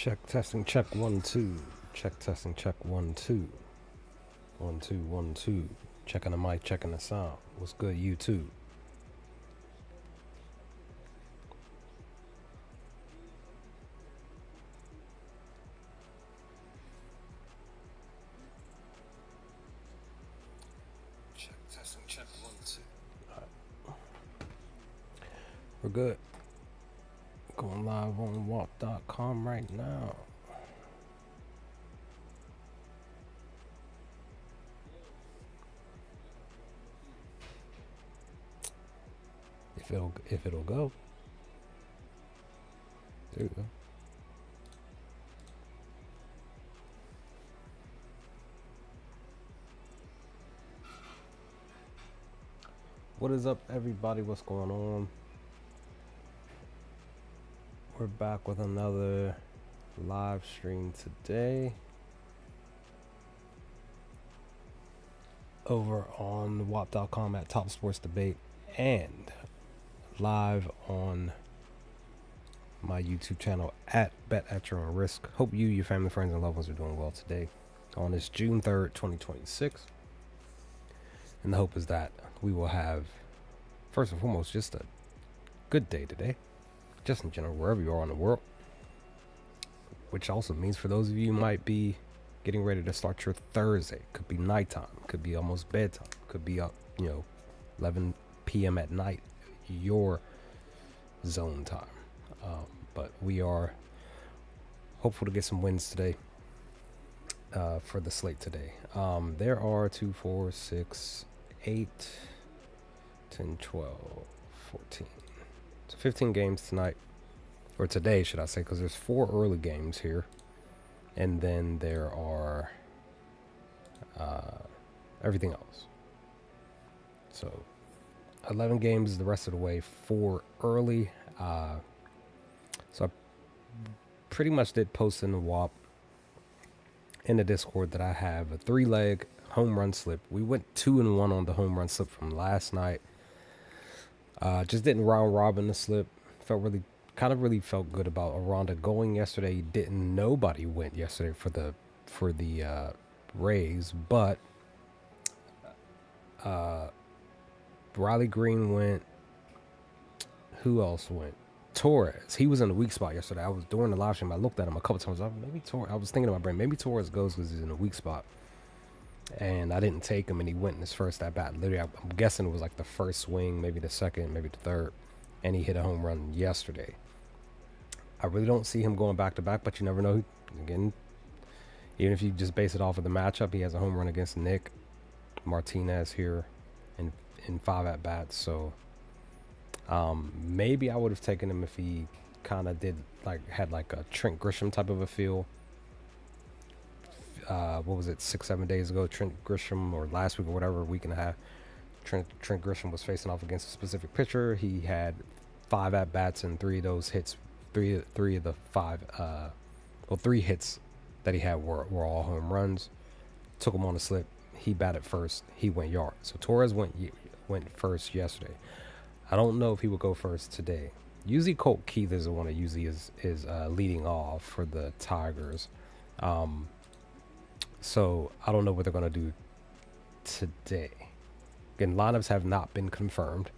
Check testing, check 1 2. Check testing, check 1 2. 1 2 1 2. Checking the mic, checking the sound. What's good, YouTube? Check testing, check 1 2. Right. We're good. Going live on WAP.com right now. If it'll go. There you go. What is up, everybody? What's going on? We're back with another live stream today over on WAP.com at Top Sports Debate and live on my YouTube channel at Bet at Your Own Risk. Hope you, your family, friends, and loved ones are doing well today on this June 3rd, 2026. And the hope is that we will have, first and foremost, just a good day today, just in general, wherever you are in the world. Which also means for those of you who might be getting ready to start your Thursday, could be nighttime, could be almost bedtime, could be up, 11 p.m. at night, your zone time. But we are hopeful to get some wins today for the slate today. There are 2, 4, 6, 8, 10, 12, 14. So 15 games tonight, or today, should I say, because there's 4 early games here. And then there are everything else. So 11 games the rest of the way, 4 early. So I pretty much did post in the WAP in the Discord that I have a 3-leg home run slip. We went 2-1 on the home run slip from last night. Just didn't round robin the slip. Really felt good about Aranda going yesterday. Nobody went yesterday for the Rays, but Riley Green went. Who else went? Torres. He was in the weak spot yesterday. I was during the live stream. I looked at him a couple times. I was thinking in my brain, maybe Torres goes because he's in a weak spot. And I didn't take him, and he went in his first at bat. Literally, I'm guessing it was like the first swing, maybe the second, maybe the third, and he hit a home run yesterday. I really don't see him going back to back, but you never know. Again, even if you just base it off of the matchup, he has a home run against Nick Martinez here in 5 at bats. So maybe I would have taken him if he kind of had a Trent Grisham type of a feel. What was it, 6-7 days ago? Trent Grisham, or last week or whatever, week and a half. Trent Grisham was facing off against a specific pitcher. He had 5 at bats, and 3 of those hits, three of the 5, 3 hits that he had were all home runs. Took him on the slip. He batted first. He went yard. So Torres went first yesterday. I don't know if he would go first today. Usually Colt Keith is the one that usually is leading off for the Tigers. So I don't know what they're going to do today. Again, lineups have not been confirmed.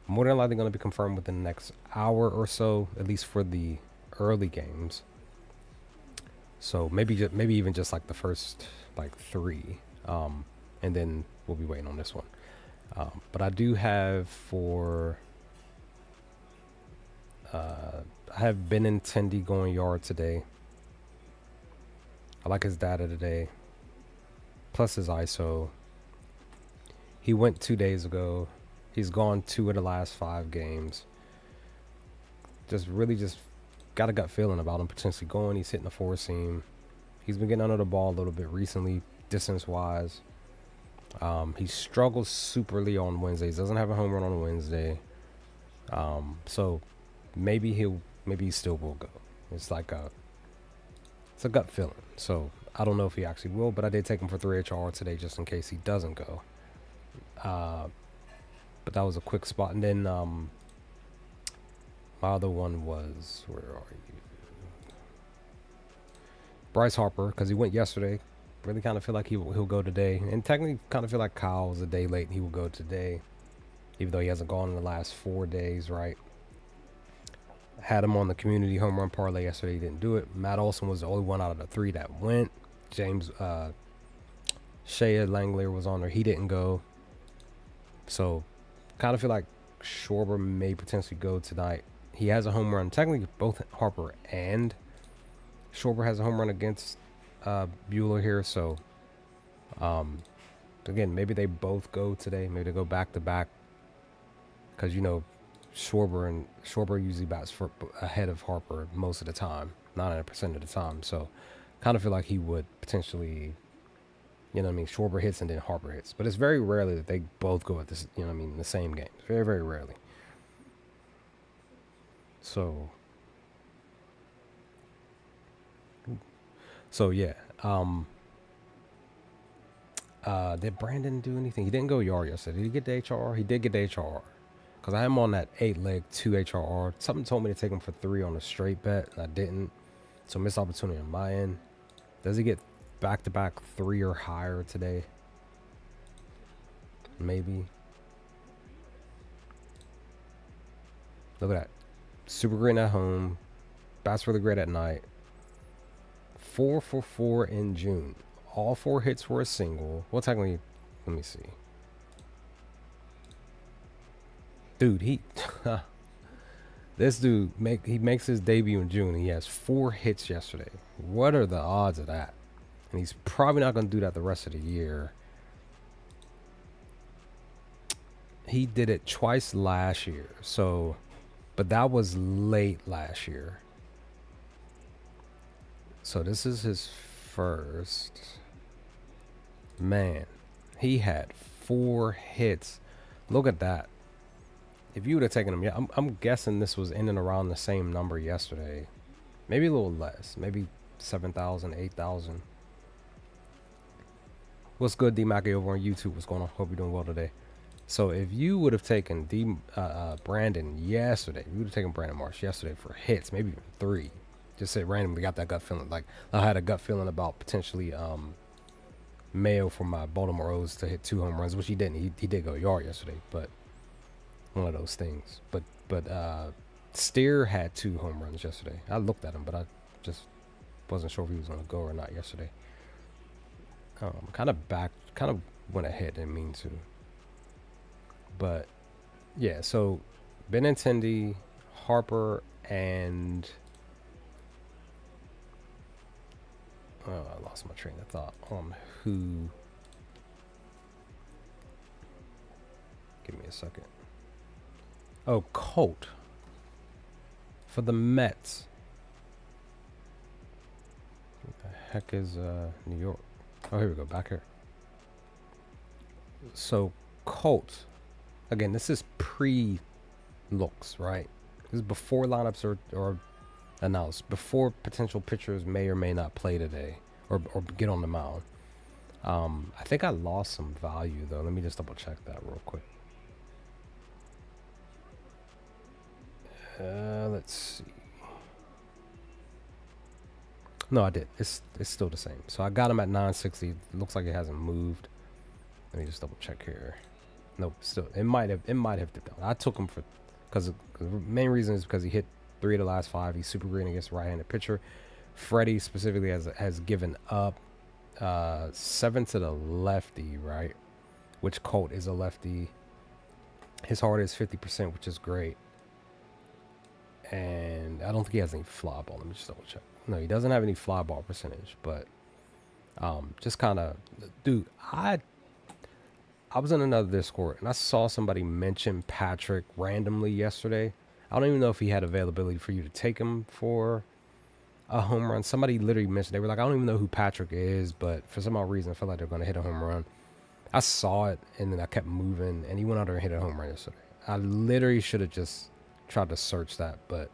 More than likely going to be confirmed within the next hour or so, at least for the early games. So maybe even just like the first 3, and then we'll be waiting on this one. But I do have I have Benintendi going yard today. I like his data today, plus his ISO. He went 2 days ago. He's gone 2 of the last 5 games. Just got a gut feeling about him potentially going. He's hitting the 4-seam. He's been getting under the ball a little bit recently, distance-wise. He struggles superly on Wednesdays. Doesn't have a home run on a Wednesday. So maybe he still will go. It's a gut feeling. So I don't know if he actually will, but I did take him for 3 HR today just in case he doesn't go. But that was a quick spot. And then my other one was, where are you? Bryce Harper, because he went yesterday. Really kind of feel like he'll go today. And technically kind of feel like Kyle was a day late and he will go today. Even though he hasn't gone in the last 4 days, right? Had him on the community home run parlay yesterday. He didn't do it. Matt Olson was the only one out of the 3 that went. James Shea Langler was on there. He didn't go. So kind of feel like Schwarber may potentially go tonight. He has a home run. Technically, both Harper and Schwarber has a home run against Bueller here. So, again, maybe they both go today. Maybe they go back to back. Because, you know, Schwarber usually bats for ahead of Harper most of the time. 99% of the time. So, kind of feel like he would potentially, you know what I mean, Schwarber hits and then Harper hits. But it's very rarely that they both go at this, you know what I mean, in the same game. Very, very rarely. So yeah. Did Brandon do anything? He didn't go yard yesterday. Did he get the HRR? He did get the HRR. Because I am on that 8-leg 2 HRR. Something told me to take him for 3 on a straight bet, and I didn't. So missed opportunity on my end. Does he get back-to-back 3 or higher today? Maybe. Look at that. Super green at home. Bats really great at night. 4 for 4 in June. All 4 hits were a single. Well, technically, let me see. Dude, this dude makes his debut in June and he has 4 hits yesterday. What are the odds of that? And he's probably not going to do that the rest of the year. He did it twice last year. So, but that was late last year. So this is his first. Man, he had 4 hits. Look at that. If you would have taken him, yeah, I'm guessing this was in and around the same number yesterday. Maybe a little less. Maybe 7,000, 8,000. What's good, D Mackey over on YouTube? What's going on? Hope you're doing well today. So if you would have taken Brandon yesterday, if you would have taken Brandon Marsh yesterday for hits, maybe even 3. Just say randomly got that gut feeling. Like I had a gut feeling about potentially Mayo for my Baltimore O's to hit 2 home runs, which he didn't. He did go yard yesterday, but one of those things. But Steer had 2 home runs yesterday. I looked at him, but I just wasn't sure if he was going to go or not yesterday. Kind of went ahead, didn't mean to. But yeah, so Benintendi, Harper, and I lost my train of thought on who. Give me a second. Oh, Colt for the Mets. What the heck is New York? Oh, here we go. Back here. So Colt. Again, this is pre-looks, right? This is before lineups are announced, before potential pitchers may or may not play today or get on the mound. I think I lost some value, though. Let me just double check that real quick. Let's see. No, I did. It's still the same. So I got him at 960. It looks like it hasn't moved. Let me just double check here. Nope, still it might have dipped down. I took him because the main reason is because he hit 3 of the last 5. He's super green against a right-handed pitcher. Freddie specifically has given up 7 to the lefty, right? Which Colt is a lefty. His heart is 50%, which is great. And I don't think he has any fly ball. Let me just double check. No, he doesn't have any fly ball percentage, but just kind of, dude, I was in another Discord and I saw somebody mention Patrick randomly yesterday. I don't even know if he had availability for you to take him for a home run. Somebody literally mentioned, they were like, I don't even know who Patrick is, but for some odd reason, I feel like they're going to hit a home run. I saw it and then I kept moving and he went out there and hit a home run yesterday. I literally should have just tried to search that, but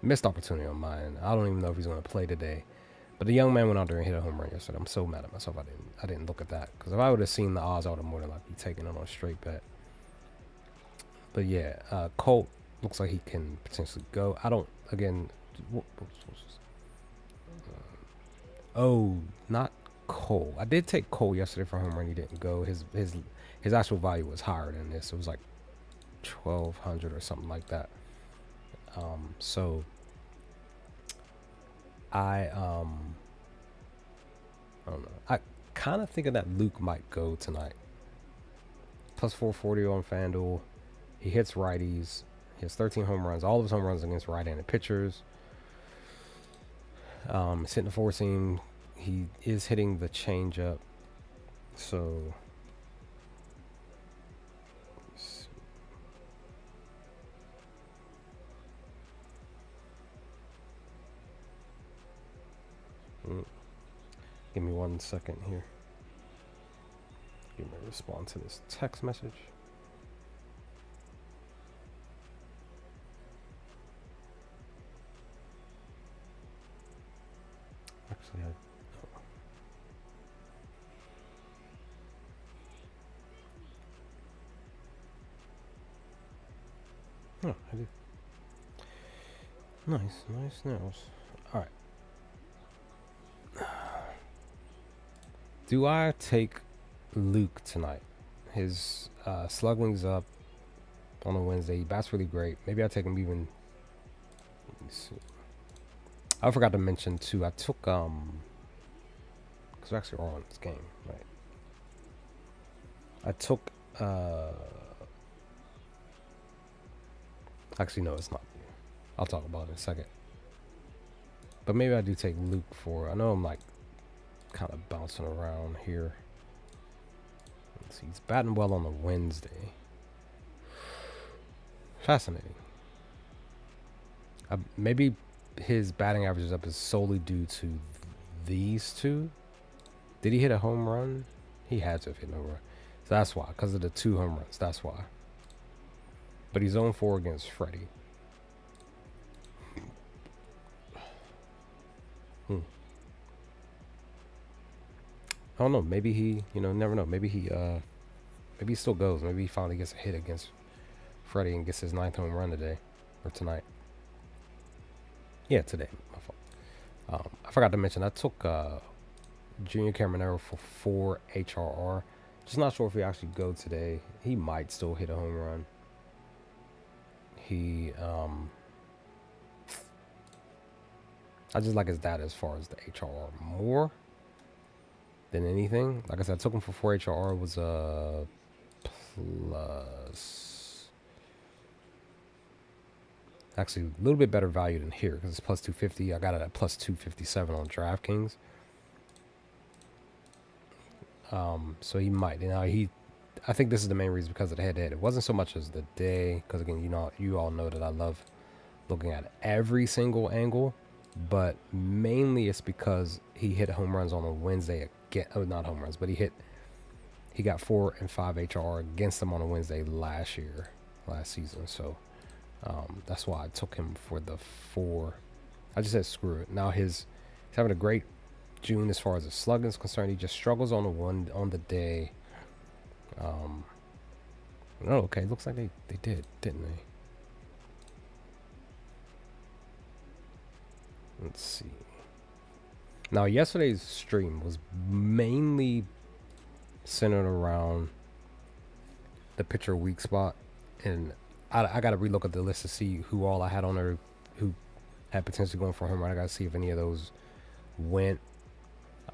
missed opportunity on mine. I don't even know if he's going to play today. But the young man went out there and hit a home run yesterday. I'm so mad at myself I didn't look at that. Because if I would have seen the odds, I would have more than likely taken it on a straight bet. But yeah, Colt looks like he can potentially go. I don't, again, Oh, not Cole. I did take Cole yesterday for home run. He didn't go. His actual value was higher than this. It was like 1,200 or something like that. So I don't know. I kind of thinking that Luke might go tonight. Plus 440 on FanDuel. He hits righties. He has 13 home runs. All of his home runs against right-handed pitchers. He's hitting the four seam. He is hitting the changeup. So give me 1 second here. Give me a response to this text message. Actually, I do. Nice nails. All right. Do I take Luke tonight? His sluggling's up on a Wednesday. He bats really great. Maybe I take him even. Let me see. I forgot to mention too. I took because we're actually all in this game, right? I took actually no, it's not. I'll talk about it in a second. But maybe I do take Luke for. I know I'm like kind of bouncing around here. Let's see. He's batting well on a Wednesday. Fascinating. Maybe his batting average is up is solely due to these two. Did he hit a home run? He had to have hit a home run. So that's why, because of the 2 home runs. That's why. But he's 0-4 against Freddie. I don't know. Maybe he, never know. Maybe he still goes. Maybe he finally gets a hit against Freddie and gets his 9th home run today or tonight. Yeah, today. My fault. I forgot to mention I took Junior Caminero for 4 HRR. Just not sure if he actually go today. He might still hit a home run. I just like his data as far as the HRR more than anything. Like I said, I took him for 4 HRR. Was a plus. Actually, a little bit better value than here because it's plus 250. I got it at plus 257 on DraftKings. So he might. I think this is the main reason because of the head-to-head. It wasn't so much as the day, because again, you all know that I love looking at every single angle, but mainly it's because he hit home runs on a Wednesday again. Oh, not home runs, but he got 4 and 5 HR against them on a Wednesday last season. So that's why I took him for the 4. I just said screw it. Now he's having a great June as far as the slugging is concerned. He just struggles on the day. Okay. Looks like they did, didn't they? Let's see. Now, yesterday's stream was mainly centered around the pitcher weak spot, and I got to relook at the list to see who all I had on there who had potentially going for a home run. I got to see if any of those went.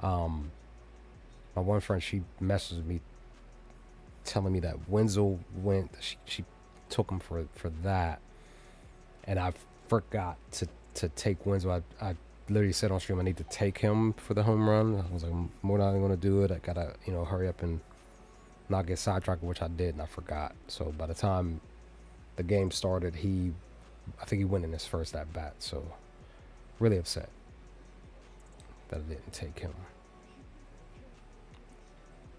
My one friend, she messaged me telling me that Wenzel went. She took him for that, and I forgot to take Wenzel. I literally said on stream I need to take him for the home run. I was like, I'm more not going to do it. I gotta hurry up and not get sidetracked, which I did, and I forgot. So by the time the game started, I think he went in his first at bat. So really upset that I didn't take him.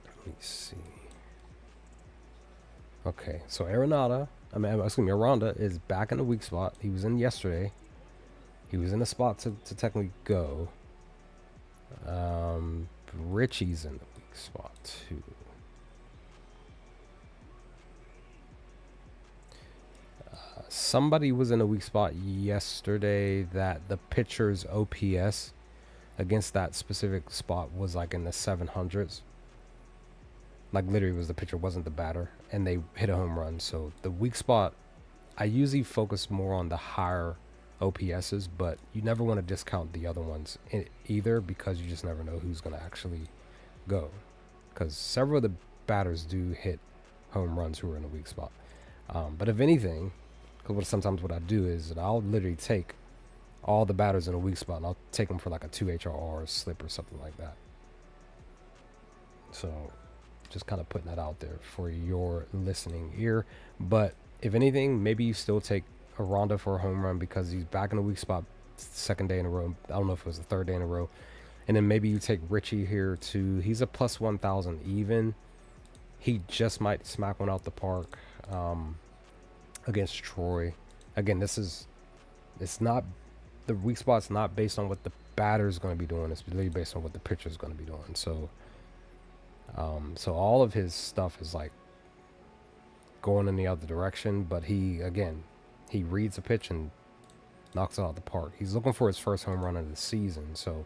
Let me see. Okay, so Aranda is back in the weak spot. He was in yesterday. He was in the spot to technically go. Richie's in the weak spot too. Somebody was in a weak spot yesterday that the pitcher's OPS against that specific spot was like in the 700s. Like literally was the pitcher, wasn't the batter, and they hit a home run. So the weak spot, I usually focus more on the higher OPSs, but you never want to discount the other ones either, because you just never know who's going to actually go. Because several of the batters do hit home runs who are in a weak spot. But if anything, because sometimes what I do is that I'll literally take all the batters in a weak spot and I'll take them for like a 2 HRR slip or something like that. So just kind of putting that out there for your listening ear. But if anything, maybe you still take a Ronda for a home run because he's back in a weak spot, second day in a row. I don't know if it was the third day in a row. And then maybe you take Richie here too. He's a plus 1,000 even. He just might smack one out the park against Troy. Again, it's not, the weak spot's not based on what the batter's going to be doing. It's really based on what the pitcher's going to be doing. So, so all of his stuff is like going in the other direction. But he reads a pitch and knocks it out of the park. He's looking for his first home run of the season. So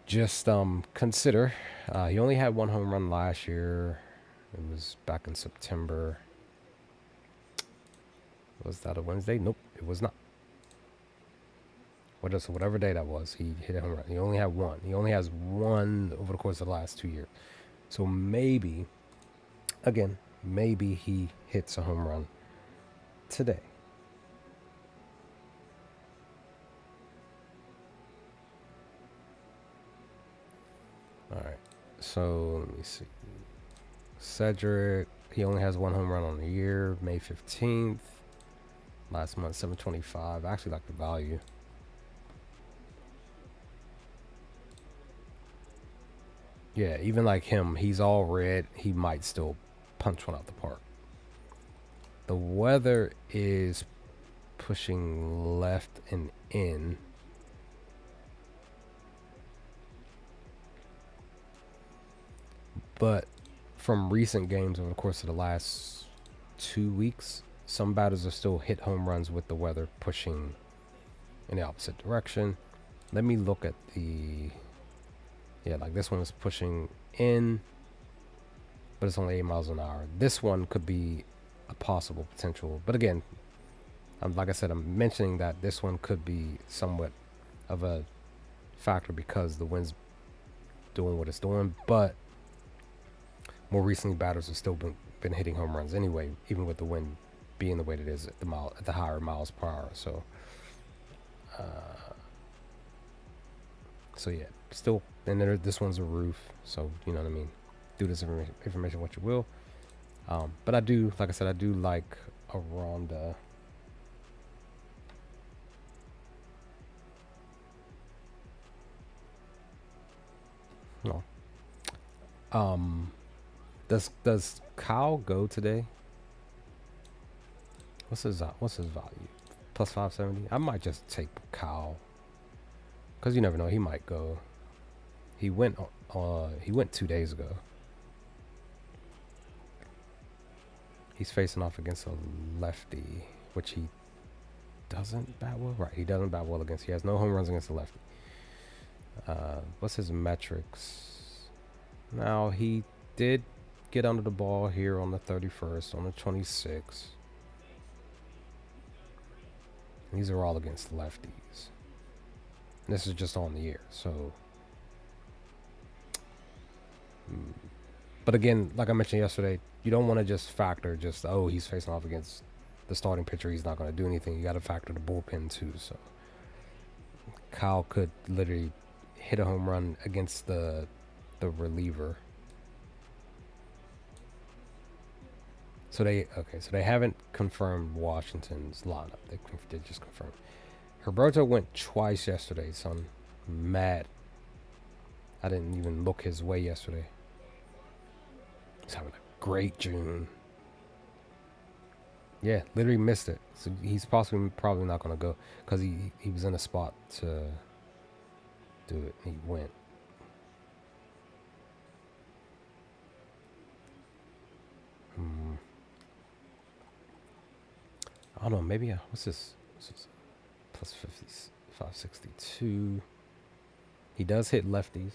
just consider, he only had one home run last year. It was back in September. Was that a Wednesday? Nope, it was not. Whatever day that was, he hit a home run. He only had one. He only has one over the course of the last 2 years. So maybe, again, maybe he hits a home run today. All right. So let me see. Cedric, he only has one home run on the year, May 15th. Last month, 725. I actually like the value. Yeah, even like him, he's all red. He might still punch one out the park. The weather is pushing left and in. But from recent games over the course of the last 2 weeks, some batters are still hit home runs with the weather pushing in the opposite direction. Let me look at the... Yeah, like this one is pushing in, but it's only 8 miles an hour. This one could be a possible potential. But again, like I said, I'm mentioning that this one could be somewhat of a factor because the wind's doing what it's doing. But more recently, batters have still been hitting home runs anyway, even with the wind being the way it is at the higher miles per hour. So, so yeah, still. And then this one's a roof, so you know what I mean. Do this information what you will. But I do, like I said, I do like a Ronda. No. Does Kyle go today? What's his value? Plus 570. I might just take Kyle, cause you never know, he might go. He went 2 days ago. He's facing off against a lefty, which he doesn't bat well. Right, he doesn't bat well against. He has no home runs against a lefty. What's his metrics? Now, he did get under the ball here on the 31st, on the 26th. These are all against lefties. And this is just on the year, so... But again, like I mentioned yesterday, you don't want to just factor just, oh, he's facing off against the starting pitcher, he's not going to do anything. You got to factor the bullpen too. So Kyle could literally hit a home run against the reliever. So they haven't confirmed Washington's lineup. They just confirmed. Herberto went twice yesterday, so I'm mad. I didn't even look his way yesterday. He's having a great June. Yeah, literally missed it. So he's probably not going to go because he was in a spot to do it. He went. I don't know. Maybe what's this? Plus 50, 562. He does hit lefties.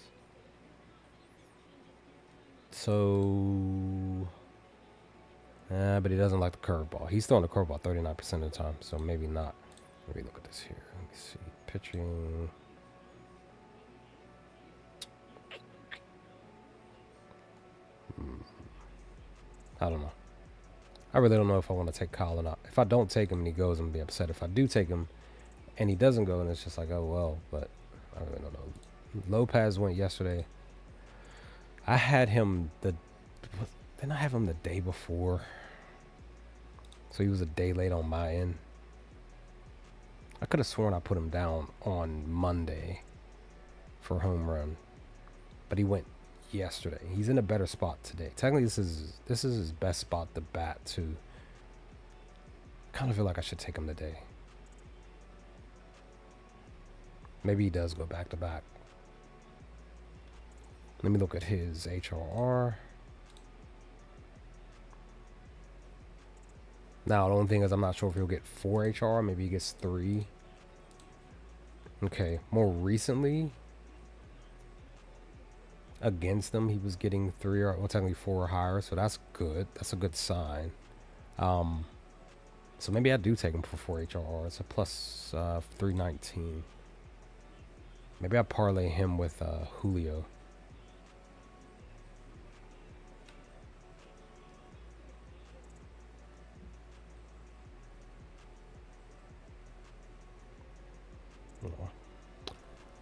So, but he doesn't like the curveball. He's throwing the curveball 39% of the time, so maybe not. Let me look at this here. Let me see. Pitching. I don't know. I really don't know if I want to take Kyle or not. If I don't take him and he goes, I'm going to be upset. If I do take him and he doesn't go, and it's just like, oh, well, but I really don't know. Lopez went yesterday. I had him didn't I have him the day before? So he was a day late on my end. I could have sworn I put him down on Monday for home run, but he went yesterday. He's in a better spot today. Technically, this is his best spot to bat too. Kind of feel like I should take him today. Maybe he does go back to back. Let me look at his HRR. Now, the only thing is I'm not sure if he'll get 4 HRR. Maybe he gets 3. Okay, more recently, against them, he was getting 3 or, well, technically 4 or higher, so that's good. That's a good sign. So maybe I do take him for 4 HRR. It's a plus 319. Maybe I parlay him with Julio.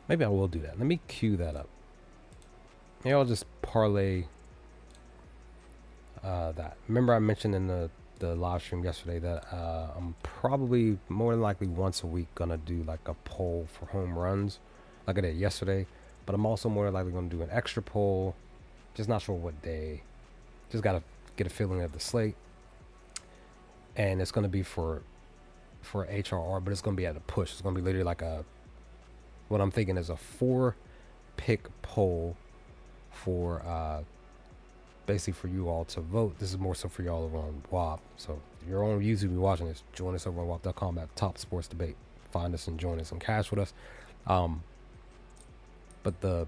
Maybe I will do that. Let me cue that up. Maybe I'll just parlay that. Remember I mentioned in the live stream yesterday that I'm probably more than likely once a week gonna do like a poll for home runs like I did yesterday, but I'm also more than likely gonna do an extra poll, just not sure what day. Just gotta get a feeling of the slate, and it's gonna be for HRR, but it's gonna be at a push. It's gonna be literally like what I'm thinking is a 4-pick poll for basically for you all to vote. This is more so for y'all over on WAP. So if you're on YouTube, you're watching this, join us over on WAP.com at Top Sports Debate. Find us and join us and cash with us. But the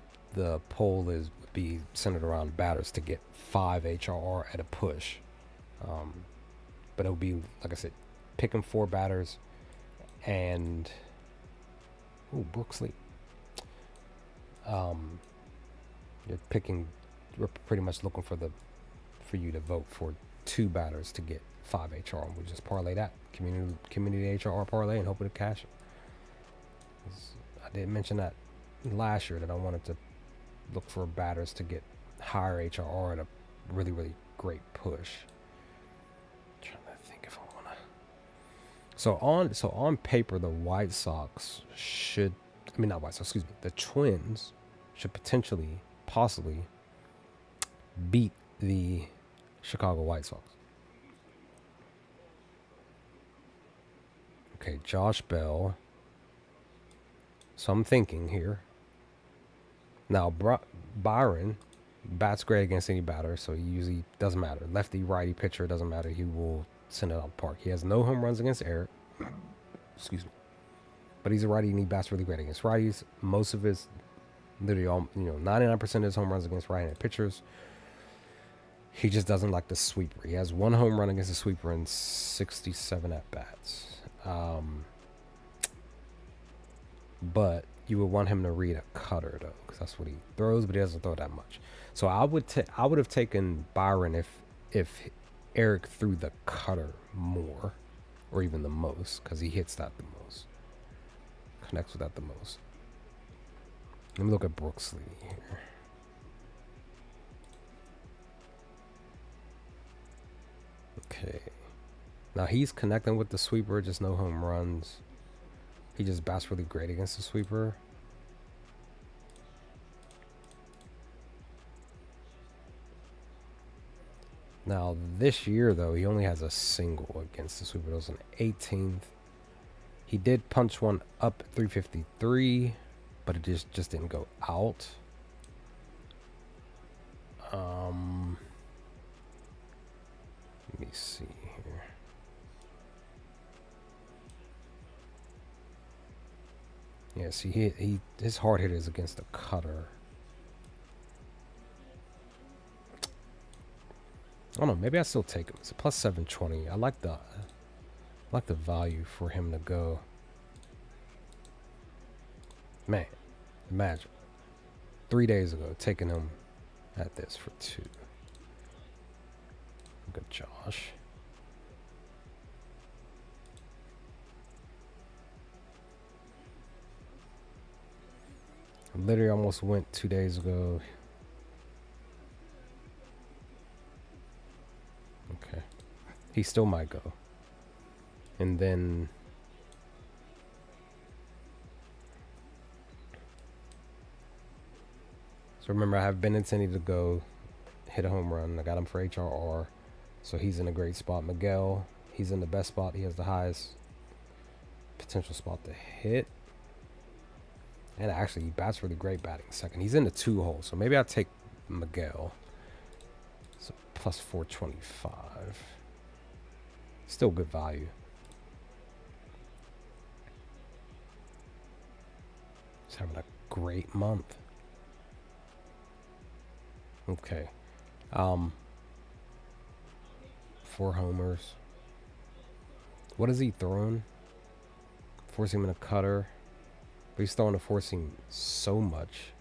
poll would be centered around batters to get 5 HRR at a push. But it'll be, like I said, picking 4 batters and Brooksley. We're pretty much looking for you to vote for 2 batters to get 5 HR. We'll just parlay that community HR parlay and hope to cash it. I did mention that last year that I wanted to look for batters to get higher HRR at a really, really great push. I'm trying to think if I want to. So on paper, the White Sox should. I mean, not White Sox. Excuse me. The Twins should possibly beat the Chicago White Sox. Okay, Josh Bell. So I'm thinking here. Now, Byron bats great against any batter, so he usually doesn't matter. Lefty, righty, pitcher, doesn't matter. He will send it out the park. He has no home runs against Eric. Excuse me. But he's a righty and he bats really great against righties. Most of his, literally all, 99% of his home runs against right-handed pitchers. He just doesn't like the sweeper. He has 1 home run against the sweeper in 67 at-bats. But you would want him to read a cutter, though, because that's what he throws, but he doesn't throw that much. So I would have taken Byron if Eric threw the cutter more, or even the most, because he hits that the most. Connects with that the most. Let me look at Brooksley here. Okay. Now he's connecting with the sweeper, just no home runs. He just bats really great against the sweeper. Now this year, though, he only has a single against the sweeper. It was an 18th. He did punch one up at 353, but it just didn't go out. Let me see here. Yeah, see, his hard hit is against the cutter. I don't know. Maybe I still take him. It's a plus 720. I like the value for him to go. Man, imagine 3 days ago taking him at this for 2. Good, Josh. I literally almost went 2 days ago. Okay. He still might go. And then so remember, I have Benintendi to go hit a home run. I got him for HRR. So he's in a great spot. Miguel, he's in the best spot. He has the highest potential spot to hit. And actually, he bats really great batting second. He's in the 2 hole. So maybe I'll take Miguel. So plus 425. Still good value. He's having a great month. Okay. 4 homers. What is he throwing? Forcing him in a cutter. But he's throwing a forcing so much.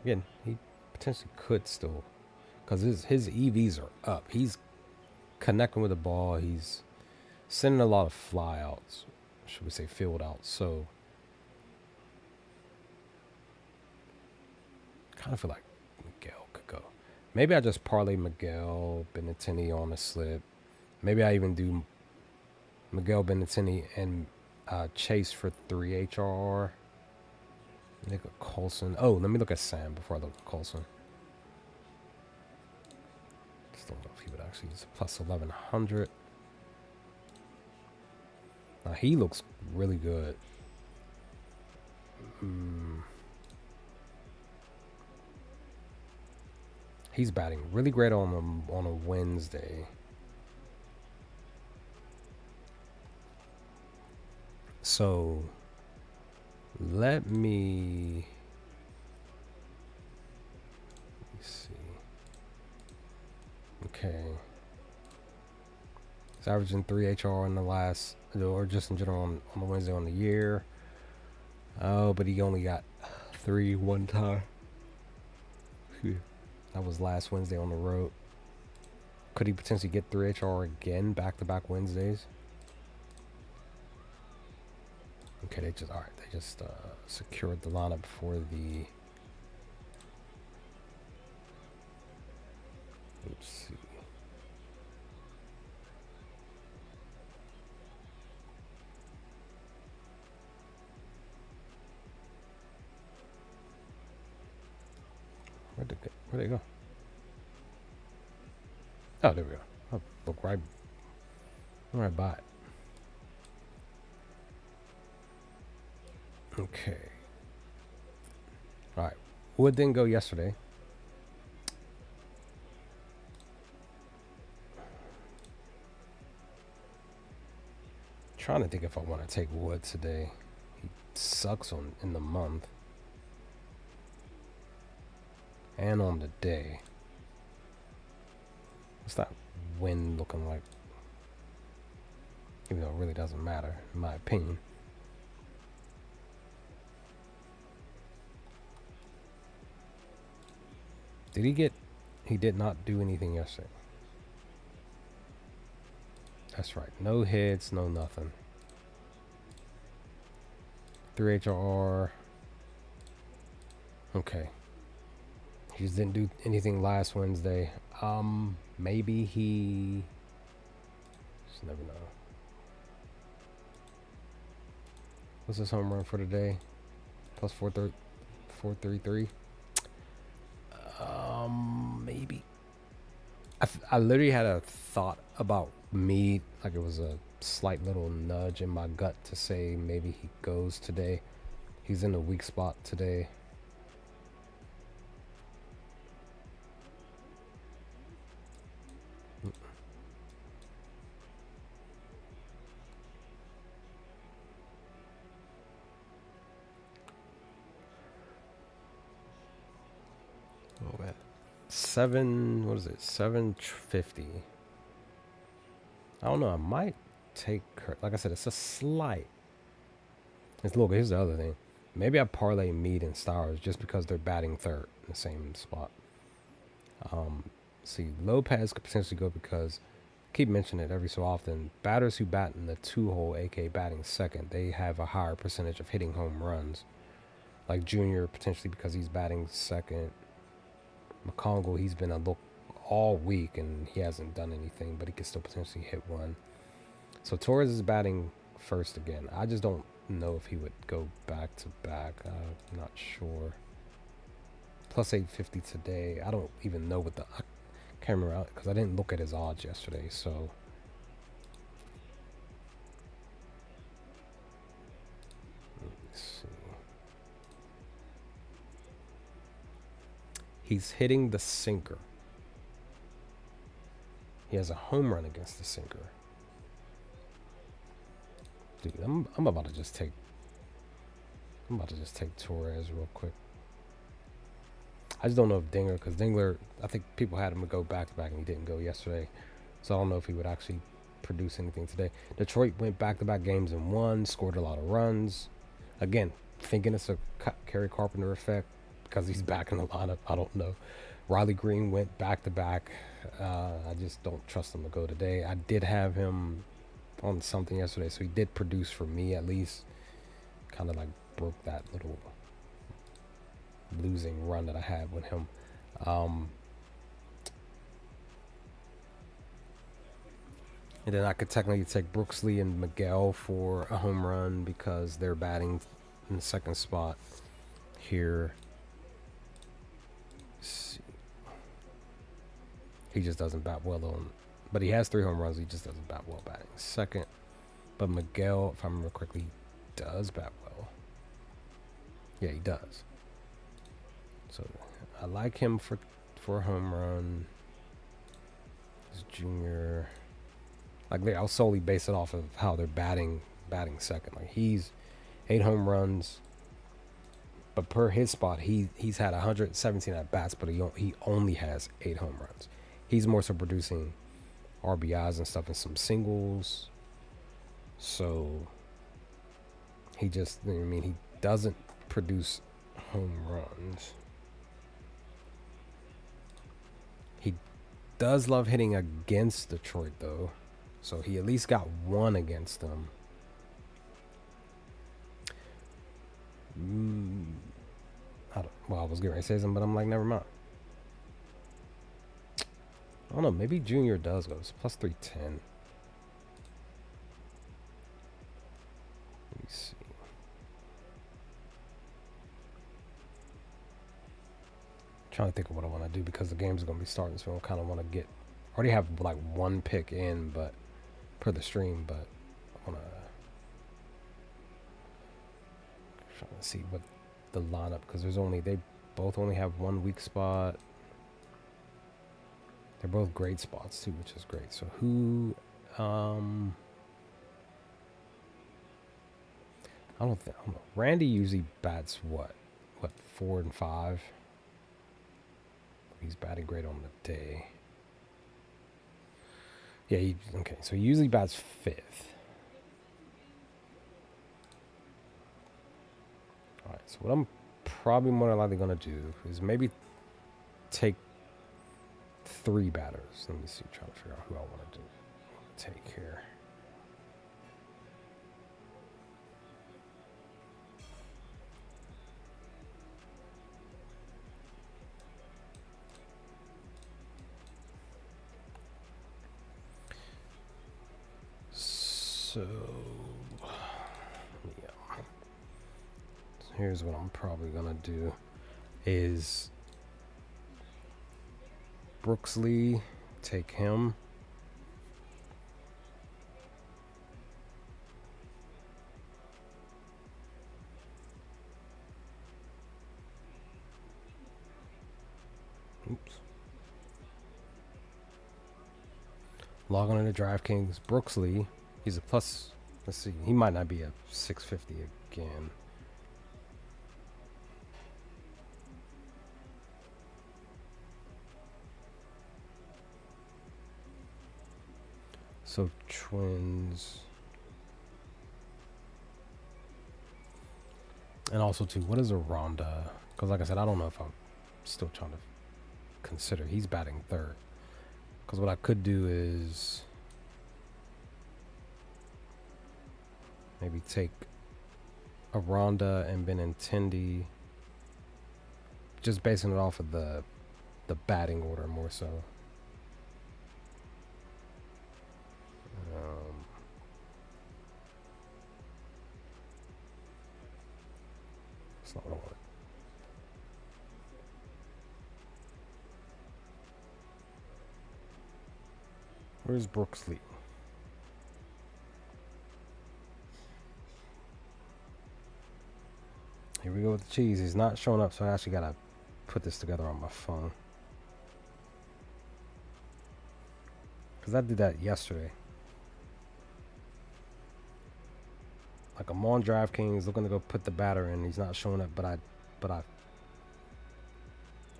Again, he potentially could still, because his EVs are up. He's connecting with the ball. He's sending a lot of fly outs, should we say field outs. So kind of feel like Miguel could go. Maybe I just parlay Miguel, Benintendi on a slip. Maybe I even do Miguel, Benintendi, and Chase for 3 HRR. Look at Colson. Oh, let me look at Sam before I look at Colson. Just don't know if he would actually use plus 1100. Now he looks really good. He's batting really great on a Wednesday. So let me see. Okay. He's averaging 3 HR in the last, or just in general on the Wednesday on the year. Oh, but he only got 3 one time. That was last Wednesday on the road. Could he potentially get 3 HR again back-to-back Wednesdays? Okay, they just secured the lineup for the. Let's see. Where'd they go? Oh, there we go. I'll look right by it. Okay. All right. Wood didn't go yesterday. Trying to think if I want to take Wood today. He sucks in the month and on the day. What's that win looking like? Even though it really doesn't matter, in my opinion. He did not do anything yesterday. That's right. No hits, no nothing. 3 HRR. Okay. He just didn't do anything last Wednesday. Maybe he. Just never know. What's his home run for today? Plus 433. Maybe. I literally had a thought about me, like it was a slight little nudge in my gut to say maybe he goes today. He's in a weak spot today. What is it? 750. I don't know. I might take her. Like I said, it's a slight. Look, here's the other thing. Maybe I parlay Mead and Stowers just because they're batting third in the same spot. See, Lopez could potentially go because I keep mentioning it every so often. Batters who bat in the 2-hole, aka batting second, they have a higher percentage of hitting home runs. Like Junior, potentially because he's batting second. McConaughey, he's been a look all week and he hasn't done anything, but he could still potentially hit one. So Torres is batting first again. I just don't know if he would go back to back. I'm not sure. Plus 850 today. I don't even know what I can't remember because I didn't look at his odds yesterday. So let me see. He's hitting the sinker. He has a home run against the sinker. Dude, I'm about to just take Torres real quick. I just don't know if Dingler, because Dingler, I think people had him to go back to back and he didn't go yesterday. So I don't know if he would actually produce anything today. Detroit went back to back games and won, scored a lot of runs. Again, thinking it's a Kerry Carpenter effect because he's back in the lineup. I don't know. Riley Green went back to back. I just don't trust him to go today. I did have him on something yesterday, so he did produce for me at least. Kind of like broke that little losing run that I had with him. And then I could technically take Brooksley and Miguel for a home run because they're batting in the second spot here. He just doesn't bat well on, but he has 3 home runs. He just doesn't bat well batting second. But Miguel, if I remember correctly, does bat well. Yeah, he does. So I like him for a home run. His Junior, like I'll solely base it off of how they're batting second. Like he's 8 home runs, but per his spot, he's had 117 at bats, but he only has 8 home runs. He's more so producing RBIs and stuff and some singles. So he just, I mean, he doesn't produce home runs. He does love hitting against Detroit, though. So he at least got 1 against them. I was getting ready to say something, but I'm like, never mind. I don't know. Maybe Junior does go. It's plus 310. Let me see. Trying to think of what I want to do because the game's going to be starting, so I kind of want to get. I already have like 1 pick in, but per the stream, but I want to. Trying to see what the lineup, because they both only have 1 weak spot. They're both great spots too, which is great. So who I don't know. Randy usually bats what 4 and 5. He's batting great on the day. Yeah, okay. So he usually bats 5th. All right. So what I'm probably more than likely gonna do is maybe take 3 batters. Let me see. Trying to figure out who I want to take here. So, yeah. So here's what I'm probably gonna do is Brooksley, take him. Oops. Log on to DraftKings. Brooksley, he's a plus. Let's see. He might not be a 650 again. So Twins. And also too, what is a Ronda? Because like I said, I don't know if I'm still trying to consider. He's batting third. Because what I could do is maybe take a Ronda and Benintendi, just basing it off of the batting order more so. That's not what I want. Where's Brooks Lee? Here we go with the cheese. He's not showing up, so I actually gotta put this together on my phone. Because I did that yesterday. Like I'm on DraftKings looking to go put the batter in. He's not showing up, but I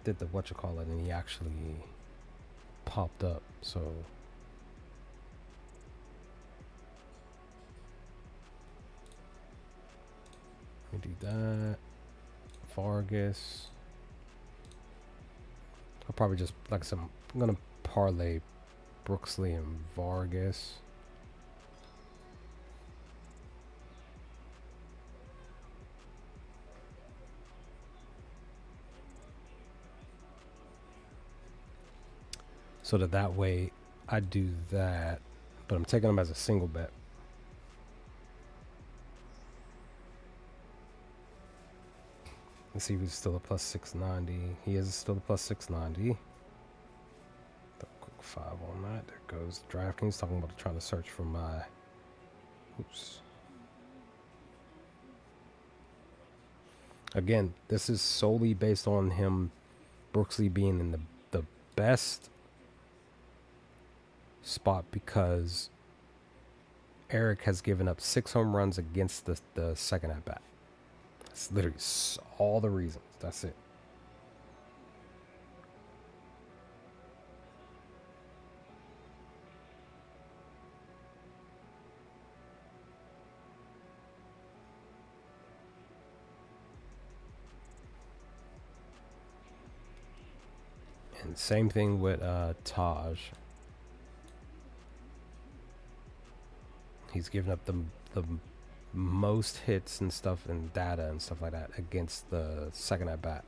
did the whatchamacallit and he actually popped up. So let me do that. Vargas. I'll probably just, like I said, I'm gonna parlay Brooks Lee and Vargas. So that way I do that, but I'm taking them as a single bet. Let's see if he's still a plus 690. He is still a plus 690. Quick 5 on that. There goes DraftKings talking about trying to search for my. Oops. Again, this is solely based on him, Brooks Lee, being in the best spot because Eric has given up 6 home runs against the second at bat. That's literally all the reasons. That's it. And same thing with Taj. He's given up the most hits and stuff and data and stuff like that against the second at bat.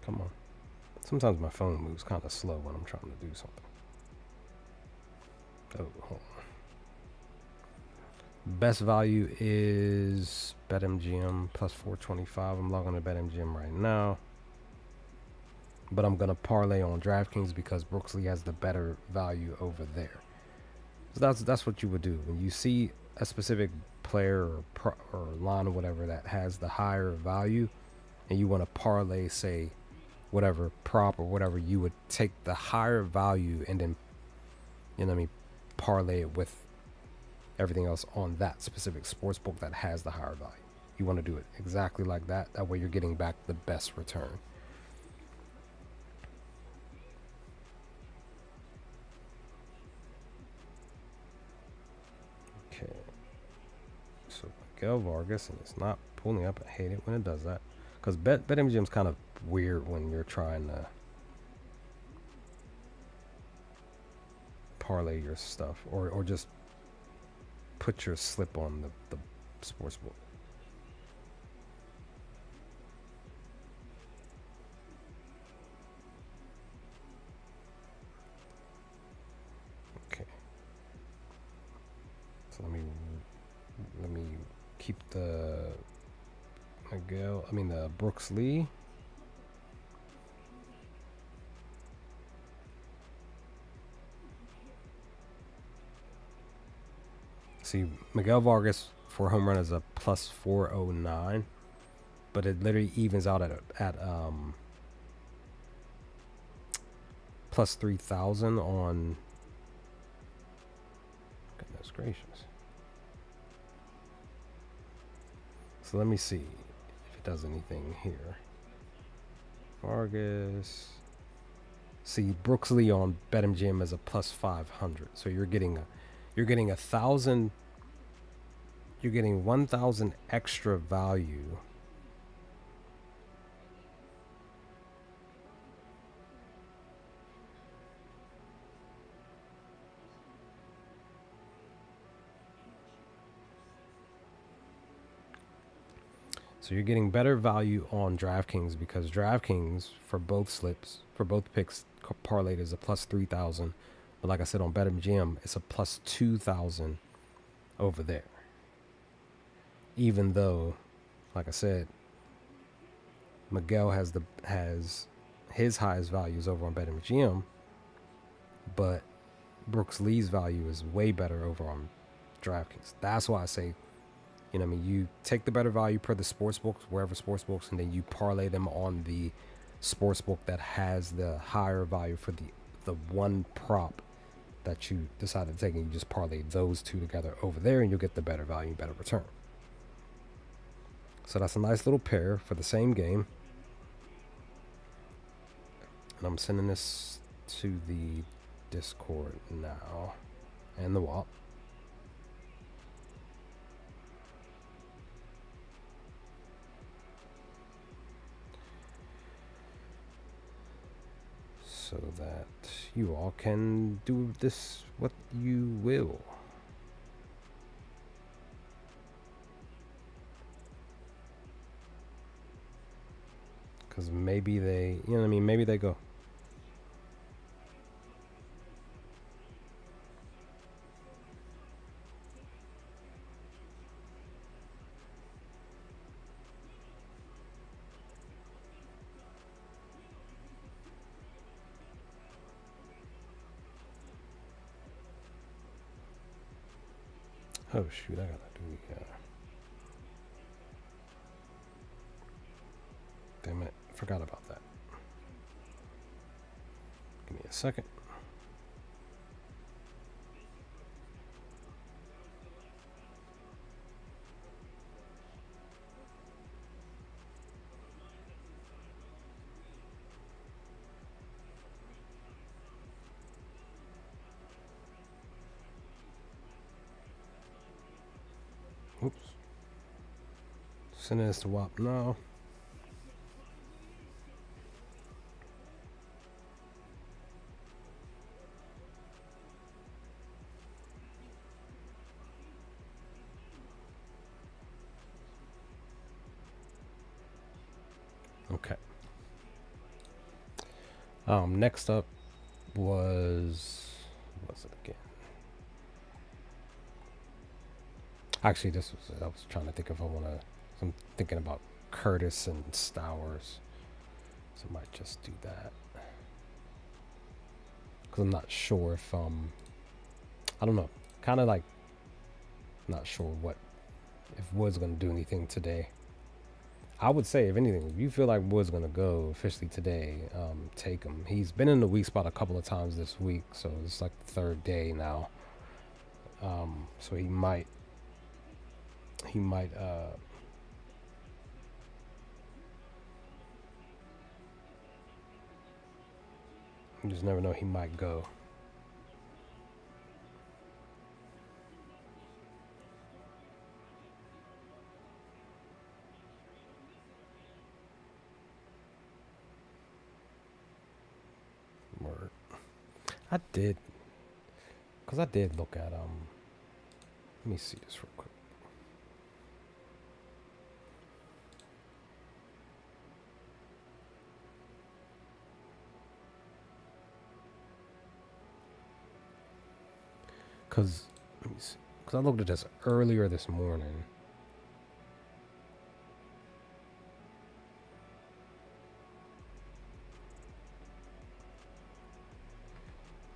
Come on. Sometimes my phone moves kind of slow when I'm trying to do something. Oh, hold on. Best value is BetMGM plus 425. I'm logging to BetMGM right now. But I'm going to parlay on DraftKings because Brooks Lee has the better value over there. So that's what you would do. When you see a specific player or line or whatever that has the higher value and you want to parlay, say, whatever prop or whatever, you would take the higher value and then, you know what I mean, parlay it with everything else on that specific sports book that has the higher value. You want to do it exactly like that. That way you're getting back the best return. Okay. So Miguel Vargas, and it's not pulling up. I hate it when it does that. Because BetMGM is kind of weird when you're trying to parlay your stuff or just put your slip on the sports book. Okay. So let me keep the Brooks Lee. See, Miguel Vargas for home run is a plus 409, but it literally evens out at plus 3,000 on. Goodness gracious. So let me see if it does anything here. Vargas. See, Brooks Lee on BetMGM is a plus 500. So you're getting 1,000. You're getting 1,000 extra value. So you're getting better value on DraftKings because DraftKings for both slips, for both picks, parlayed is a plus 3,000. But like I said, on BetMGM, it's a plus 2,000 over there. Even though, like I said, Miguel has his highest values over on BetMGM, but Brooks Lee's value is way better over on DraftKings. That's why I say, you know what I mean, you take the better value per the sports books, wherever sports books, and then you parlay them on the sports book that has the higher value for the one prop that you decided to take, and you just parlay those two together over there, and you'll get the better value, better return. So that's a nice little pair for the same game. And I'm sending this to the Discord now and the WAP. So that you all can do this what you will. Because maybe they, you know what I mean, maybe they go. Oh shoot, I gotta do damn it, forgot about that. Give me a second. Oops. Sending this to WAP now. Okay. Next up was what's it again? Actually, this was I was trying to think if I want to. I'm thinking about Curtis and Stowers, so I might just do that because I'm not sure if I don't know. Kind of like not sure what if Wood's gonna do anything today. I would say, if anything, if you feel like Wood's going to go officially today, take him. He's been in the weak spot a couple of times this week, so it's like the third day now. So he might, you just never know, he might go. I did, because I did look at, let me see this real quick. Because, let me see, because I looked at this earlier this morning.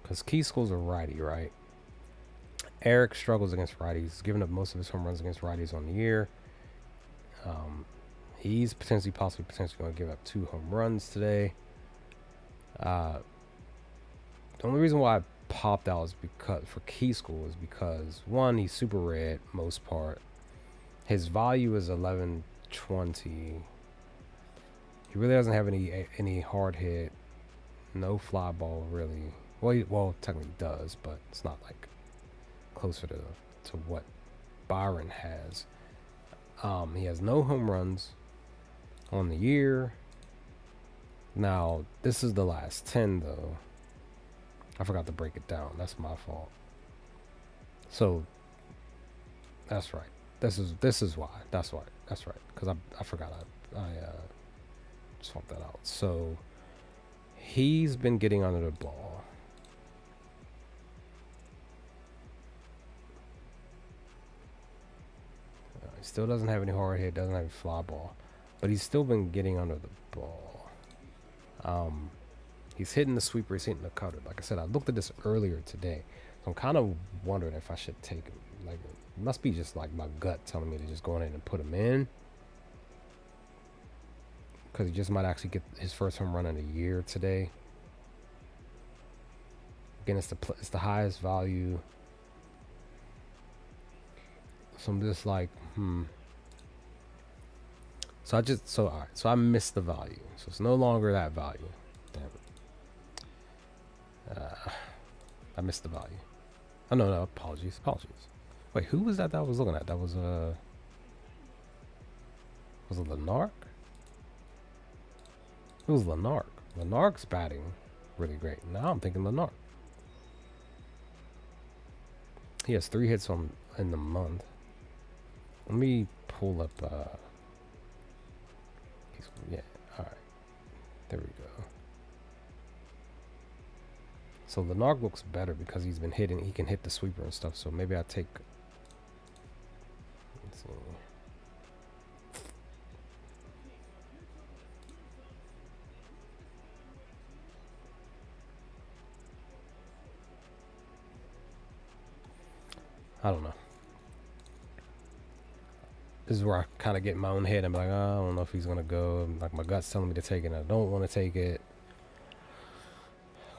Because Keesko's a righty, right? Eric struggles against righties. He's given up most of his home runs against righties on the year. He's potentially going to give up 2 home runs today. The only reason why I popped out is because for Key School is because one, he's super red most part. His value is 1120. He really doesn't have any hard hit, no fly ball really. Well, technically does, but it's not like closer to what Byron has. He has no home runs on the year. Now, this is the last 10 though. I forgot to break it down. That's my fault. So that's right. This is why. That's right. That's right. Because I forgot I swapped that out. So he's been getting under the ball. He still doesn't have any hard hit. Doesn't have a fly ball, but he's still been getting under the ball. He's hitting the sweeper. He's hitting the cutter. Like I said, I looked at this earlier today. So I'm kind of wondering if I should take him. Like, it must be just like my gut telling me to just go ahead and put him in. Because he just might actually get his first home run in a year today. Again, it's the highest value. So I'm just like, So all right. So I missed the value. So it's no longer that value. Damn it. I missed the value. Oh no, apologies. Wait, who was that I was looking at? That was it Lenark? It was Lenark. Lenark's batting really great. Now I'm thinking Lenark. He has 3 hits in the month. Let me pull up yeah, alright. There we go. So Lenark looks better because he's been hitting. He can hit the sweeper and stuff. So maybe I take. Let's see. I don't know. This is where I kind of get in my own head. I'm like, oh, I don't know if he's gonna go. Like my gut's telling me to take it. And I don't want to take it.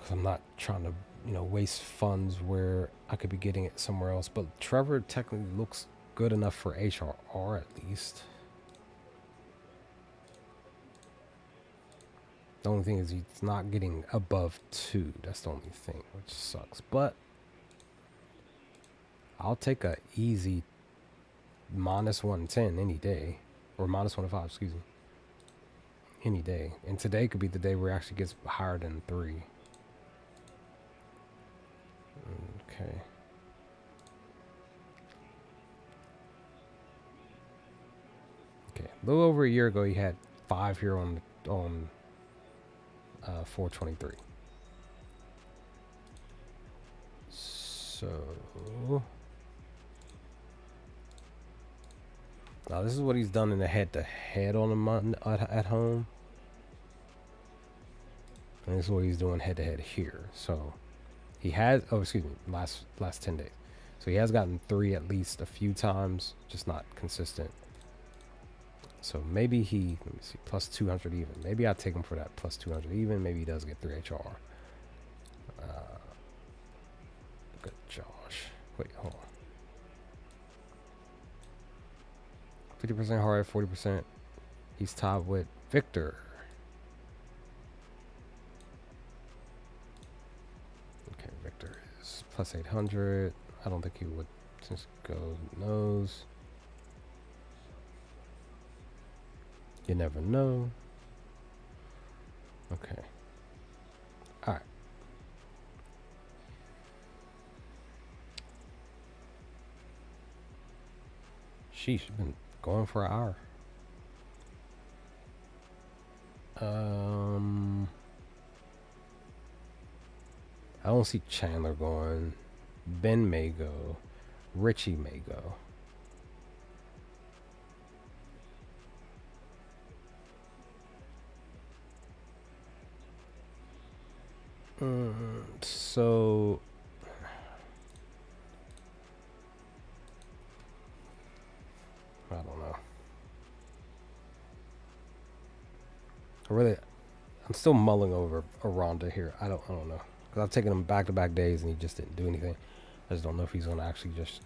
I'm not trying to, waste funds where I could be getting it somewhere else. But Trevor technically looks good enough for HRR at least. The only thing is he's not getting above 2. That's the only thing, which sucks. But I'll take a easy -110 any day. Or -105, excuse me. Any day. And today could be the day where it actually gets higher than 3. Okay. Okay. A little over a year ago, he had 5 here on 423. So now this is what he's done in the head-to-head on the month at home, and this is what he's doing head-to-head here. So he has, last 10 days. So he has gotten 3 at least a few times, just not consistent. So maybe let me see, plus 200 even. Maybe I take him for that plus 200 even. Maybe he does get 3 HR. Look at Josh. Wait, hold on. 50% hard, 40%. He's tied with Victor. Okay, Victor is plus 800. I don't think he would just go nose. You never know. Okay. All right. Sheesh, been going for an hour. I don't see Chandler going. Ben may go. Richie may go. So I don't know. I'm still mulling over a Ronda here. I don't know, because I've taken him back-to-back days and he just didn't do anything. I just don't know if he's going to actually just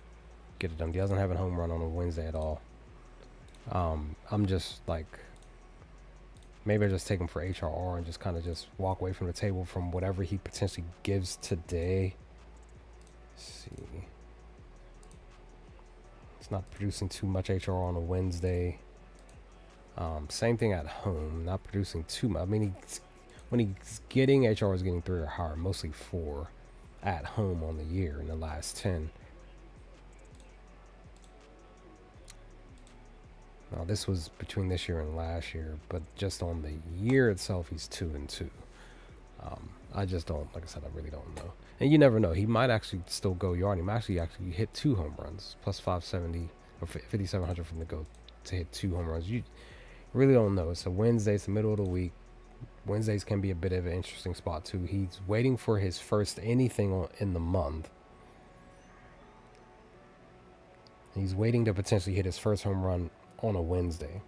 get it done. He doesn't have a home run on a Wednesday at all. I'm just like, maybe I just take him for HRR and just kind of just walk away from the table from whatever he potentially gives today. Let's see. It's not producing too much HRR on a Wednesday. Same thing at home, not producing too much. I mean, when he's getting HRR, is getting 3 or higher, mostly 4 at home on the year in the last 10. Now this was between this year and last year, but just on the year itself, he's 2-2. I just don't, like I said, I really don't know. And you never know. He might actually still go yard. He might actually hit 2 home runs, plus 570 or 5,700 from the go to hit 2 home runs. You really don't know. It's a Wednesday. It's the middle of the week. Wednesdays can be a bit of an interesting spot too. He's waiting for his first anything in the month. He's waiting to potentially hit his first home run on a Wednesday.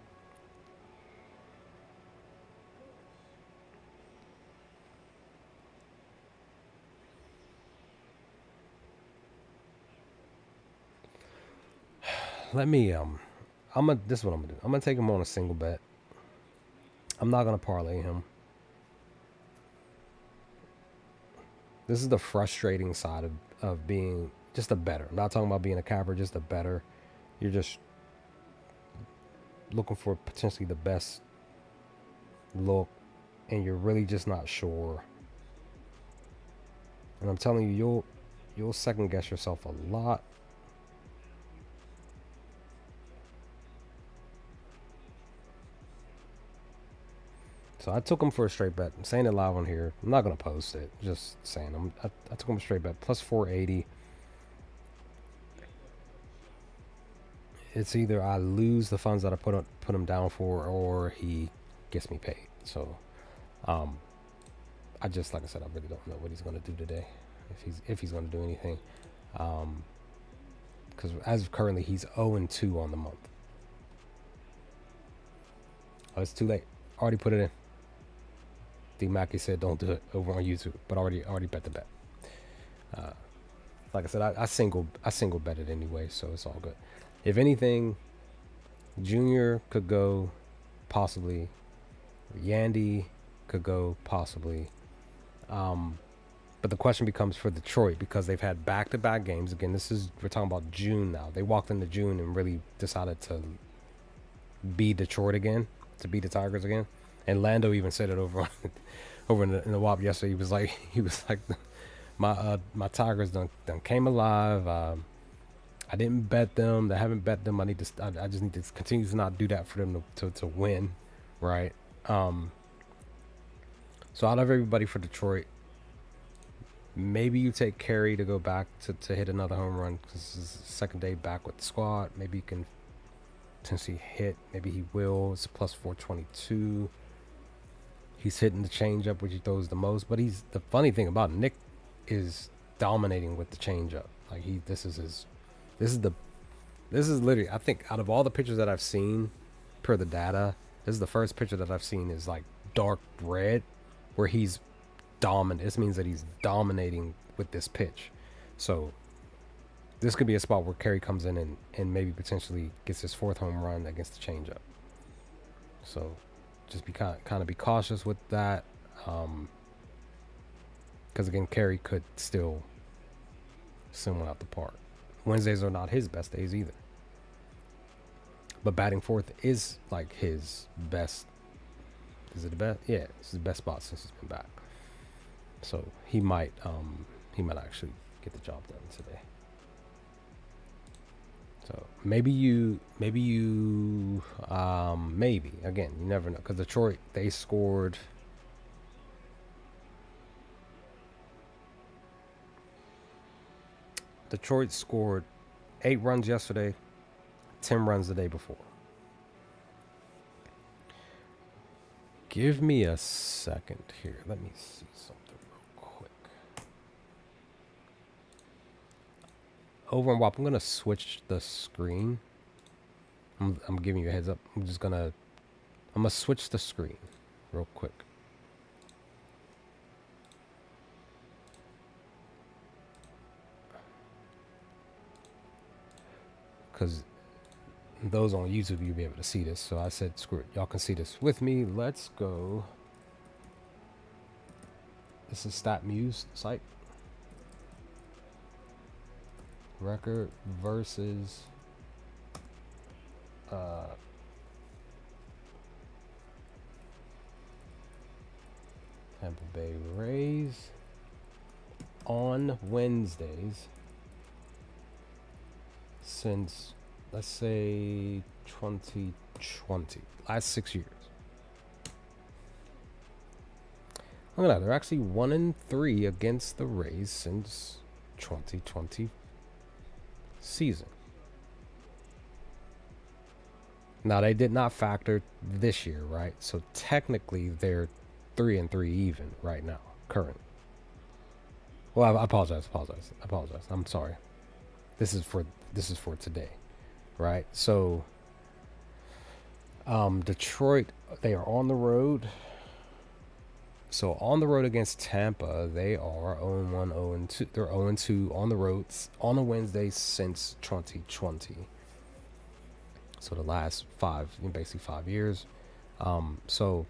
Let me this is what I'm gonna do. I'm gonna take him on a single bet. I'm not gonna parlay him. This is the frustrating side of being just a bettor. I'm not talking about being a capper, just a bettor. You're just looking for potentially the best look, and you're really just not sure. And I'm telling you, you'll second guess yourself a lot. So I took him for a straight bet. I'm saying it live on here. I'm not going to post it. Just saying. I took him a straight bet. Plus 480. It's either I lose the funds that I put him down for, or he gets me paid. So, I just, like I said, I really don't know what he's going to do today. If he's going to do anything. Because as of currently, he's 0-2 on the month. Oh, it's too late. Already put it in. D Mackey said don't do it over on YouTube, but already bet the bet. Like I said, I single bet it anyway, so it's all good. If anything, Junior could go possibly. Yandy could go possibly. But the question becomes for Detroit, because they've had back-to-back games. Again, we're talking about June now. They walked into June and really decided to be Detroit again, to beat the Tigers again. And Lando even said it over in the WAP yesterday. He was like, my Tigers done came alive. I didn't bet them. I haven't bet them. I just need to continue to not do that for them to win, right? So out of everybody for Detroit, maybe you take Carey to go back to hit another home run, because this is his second day back with the squad. Maybe he can potentially hit. Maybe he will. It's a plus 422. He's hitting the changeup, which he throws the most. But the funny thing about Nick is dominating with the changeup. Like this is literally, I think out of all the pitchers that I've seen per the data, this is the first pitcher that I've seen is like dark red, where he's dominant. This means that he's dominating with this pitch. So this could be a spot where Carey comes in and maybe potentially gets his 4th home run against the changeup. So just be kind of be cautious with that, because again, Carey could still send one out the park. Wednesdays are not his best days either, but batting 4th is like his best. Is it the best? Yeah, it's his best spot since he's been back. So he might actually get the job done today. So maybe again, you never know, because Detroit, they scored. Detroit scored 8 runs yesterday, 10 runs the day before. Give me a second here. Let me see something real quick. Over on WAP, I'm going to switch the screen. I'm giving you a heads up. I'm going to switch the screen real quick. because those on YouTube, you'll be able to see this. So I said, screw it. Y'all can see this with me. Let's go. This is StatMuse site. Record versus Tampa Bay Rays on Wednesdays since, let's say, 2020. Last 6 years. Look at that. They're actually 1-3 against the Rays since 2020 season. Now, they did not factor this year, right? So technically, they're 3-3 even right now, current. Well, I apologize. I'm sorry. This is for today, right? So, Detroit, they are on the road. So on the road against Tampa, they are 0-1, 0-2. They're 0-2 on the roads on a Wednesday since 2020. So the last basically 5 years. So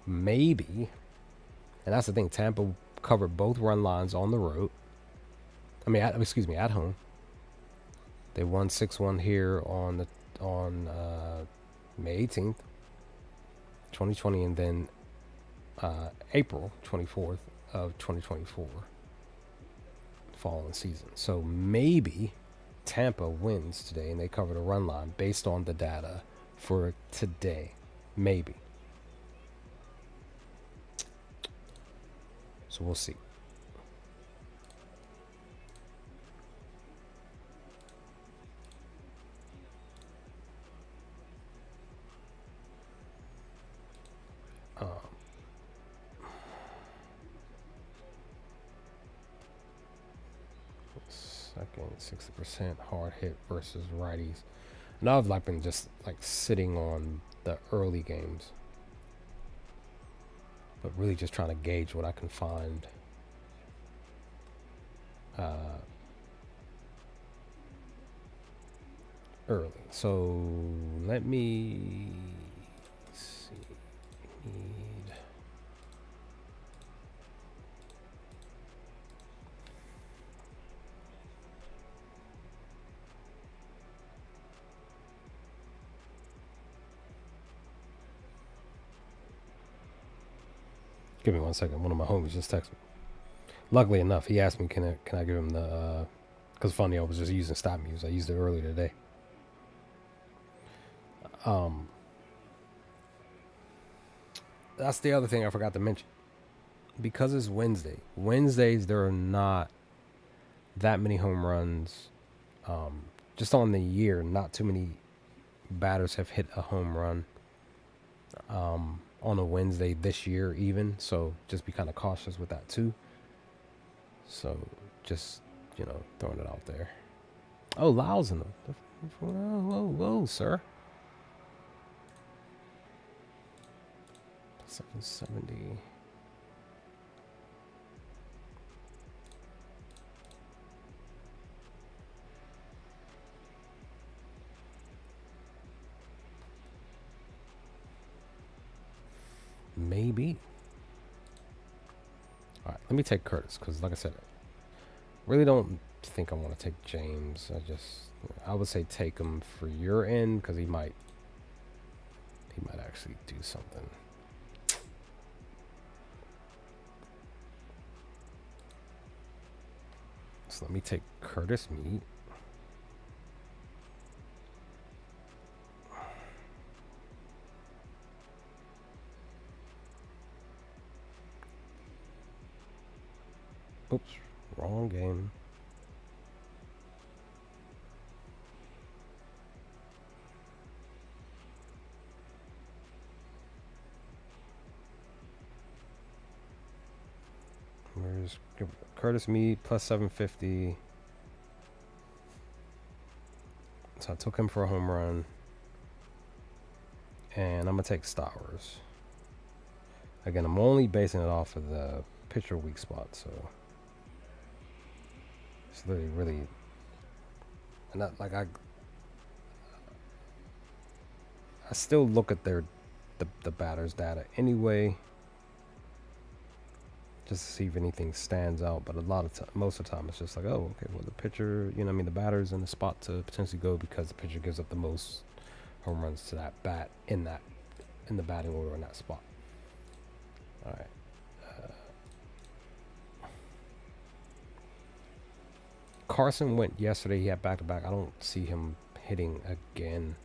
maybe, and that's the thing, Tampa covered both run lines on the road. I mean, at home. They won 6-1 here on May 18th, 2020, and then April 24th of 2024, following season. So maybe Tampa wins today and they cover the run line based on the data for today. Maybe. So we'll see. Second, 60% hard hit versus righties. Now I've been just sitting on the early games, but really just trying to gauge what I can find. Early. So let me see. Give me 1 second. One of my homies just texted me. Luckily enough, he asked me, can I give him the, because funny, I was just using StatMuse. I used it earlier today. That's the other thing I forgot to mention. Because it's Wednesday. Wednesdays, there are not that many home runs. Just on the year, not too many batters have hit a home run on a Wednesday this year even. So just be kind of cautious with that too. So just, throwing it out there. Oh, Lyle's in them. Whoa, sir. 770. Maybe. All right, let me take Curtis because, like I said, really don't think I want to take James. I would say take him for your end because he might actually do something. So let me take Curtis Mead. Oops, wrong game. Where's Curtis Mead plus 750? So I took him for a home run. And I'm going to take Stowers. Again, I'm only basing it off of the pitcher weak spot, so it's literally really And I still look at the batters data anyway, just to see if anything stands out. But most of the time, it's just like, oh, okay, well, the pitcher, you know, what I mean, the batter's in the spot to potentially go because the pitcher gives up the most home runs to that bat in the batting order in that spot. All right. Carson went yesterday. He had back-to-back. I don't see him hitting again.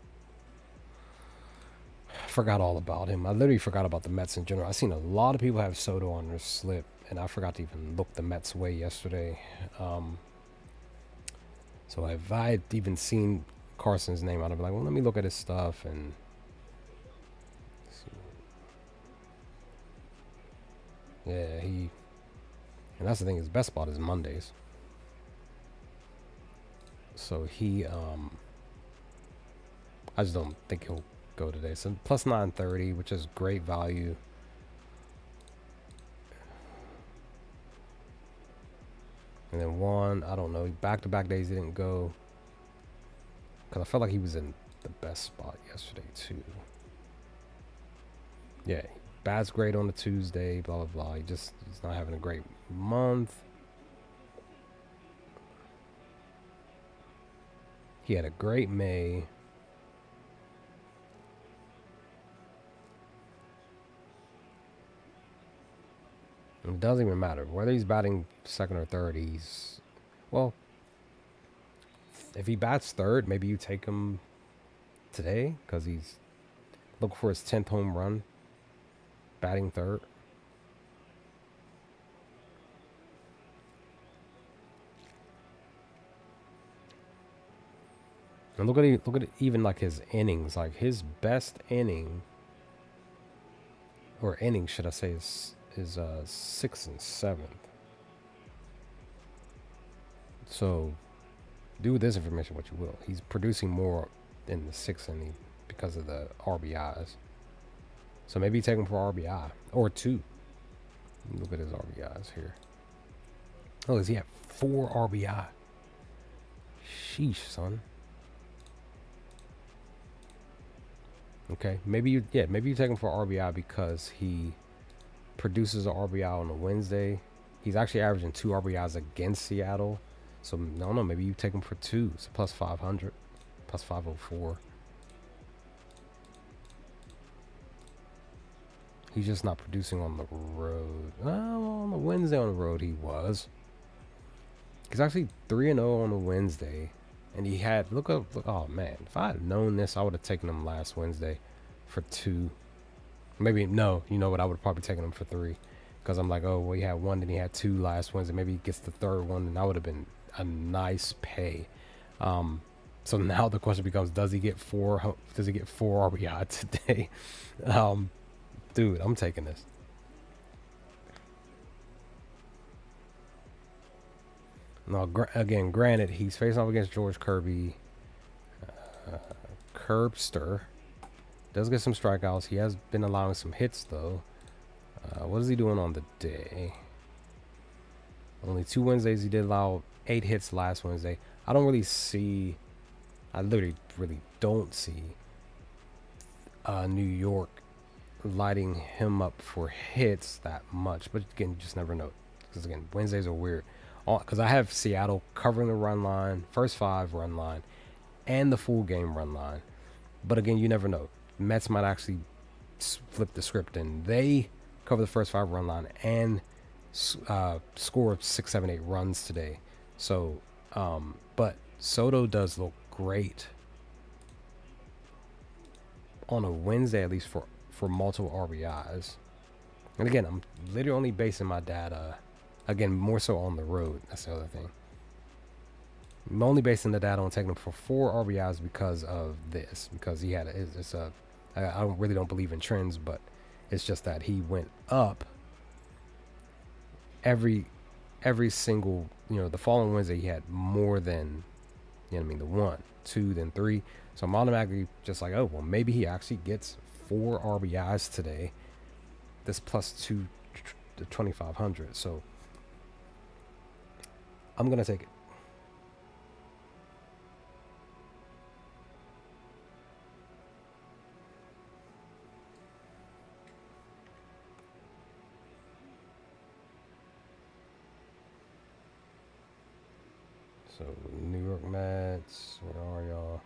Forgot all about him. I literally forgot about the Mets in general. I've seen a lot of people have Soto on their slip, and I forgot to even look the Mets way yesterday. So if I had even seen Carson's name, I'd be like, well, let me look at his stuff and see. Yeah, and that's the thing, his best spot is Mondays. So I just don't think he'll go today. So plus 930, which is great value. And then I don't know, back-to-back days he didn't go. Because I felt like he was in the best spot yesterday, too. Yeah, bat's great on the Tuesday, blah, blah, blah. He's not having a great month. He had a great May. It doesn't even matter. Whether he's batting second or third, well, if he bats third, maybe you take him today because he's looking for his 10th home run, batting third. And look at even like his innings. Like his best inning, or innings, should I say, is 6th and 7th. So do with this information what you will. He's producing more in the 6th inning because of the RBIs. So maybe you take him for RBI or 2. Look at his RBIs here. Oh, does he have 4 RBI? Sheesh, son. Okay, maybe you take him for RBI because he produces an RBI on a Wednesday. He's actually averaging 2 RBIs against Seattle. So, no, maybe you take him for 2. It's plus 500, plus 504. He's just not producing on the road. On the Wednesday on the road he was. He's actually 3-0 on a Wednesday. And he had, look, oh man, if I had known this, I would have taken him last Wednesday for 2. Maybe, no, you know what, I would have probably taken him for 3. Because I'm like, oh, well, he had 1, then he had 2 last Wednesday. Maybe he gets the 3rd one, and that would have been a nice pay. So now the question becomes, does he get 4 RBI today? Dude, I'm taking this. Now, again, granted, he's facing off against George Kirby. Curbster does get some strikeouts. He has been allowing some hits, though. What is he doing on the day? Only 2 Wednesdays. He did allow 8 hits last Wednesday. I literally really don't see New York lighting him up for hits that much. But again, you just never know. Because again, Wednesdays are weird. Because I have Seattle covering the run line, first 5 run line, and the full game run line. But again, you never know. Mets might actually flip the script and they cover the first 5 run line and score 6, 7, 8 runs today. So, but Soto does look great on a Wednesday, at least for multiple RBIs. And again, I'm literally only basing my data, again, more so on the road. That's the other thing. I'm only basing the data on taking him for 4 RBIs because of this. Because he had I really don't believe in trends, but it's just that he went up every single, the following Wednesday he had more than, the 1, 2, then 3. So I'm automatically just like, oh, well, maybe he actually gets 4 RBIs today. This plus 2 to 2,500. So I'm going to take it. So, New York Mets, where are y'all?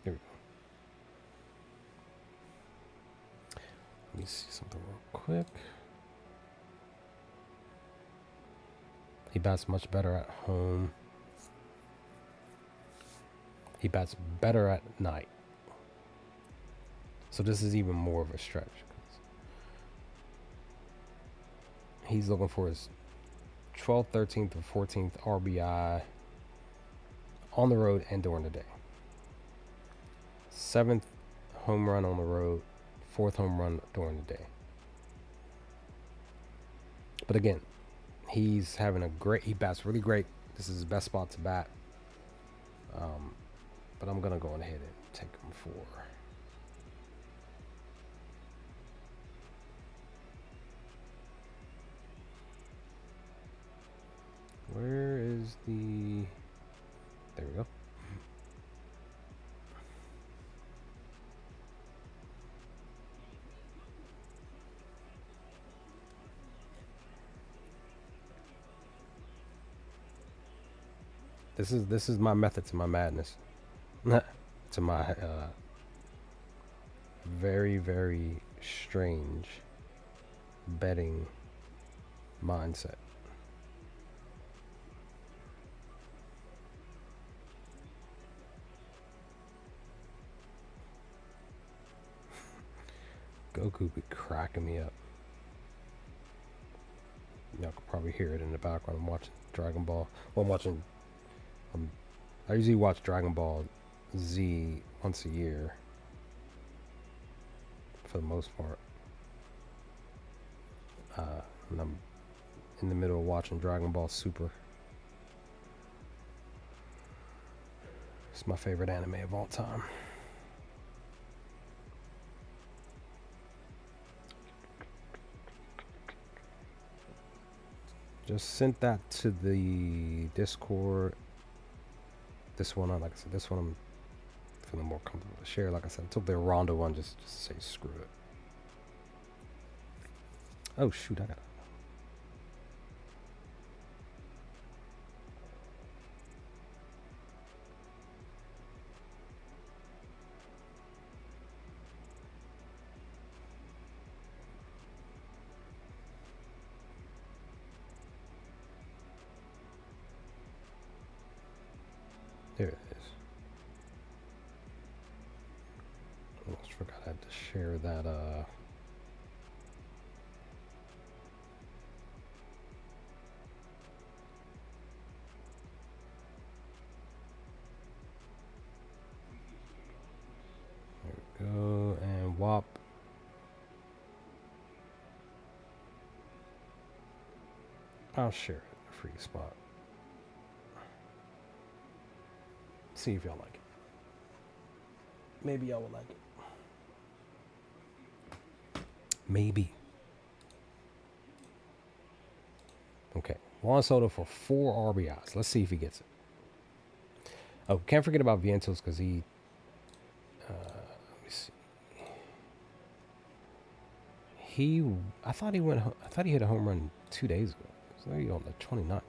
Here we go. Let me see something real quick. He bats much better at home. He bats better at night. So this is even more of a stretch. He's looking for his 12th, 13th, or 14th RBI on the road and during the day. 7th home run on the road, 4th home run during the day. But again, he's having a great, he bats really great. This is his best spot to bat. But I'm going to go ahead and take him for... Where is the... There we go. This is my method to my madness. To my very, very strange betting mindset. Goku be cracking me up. Y'all could probably hear it in the background. I'm watching Dragon Ball. Well, I'm watching... I usually watch Dragon Ball Z once a year. For the most part. And I'm in the middle of watching Dragon Ball Super. It's my favorite anime of all time. Just sent that to the Discord. This one, like I said, this one I'm feeling more comfortable to share. Like I said, I took the Rondo one just to say screw it. Oh shoot, I got it. There it is. Almost forgot I had to share that. There we go. And WAP. I'll share it. A free spot. See if y'all like it. Maybe y'all will like it. Maybe. Okay. Juan Soto for 4 RBIs. Let's see if he gets it. Oh, can't forget about Vientos because he... let me see. I thought he hit a home run 2 days ago. So there you go, on the 29th.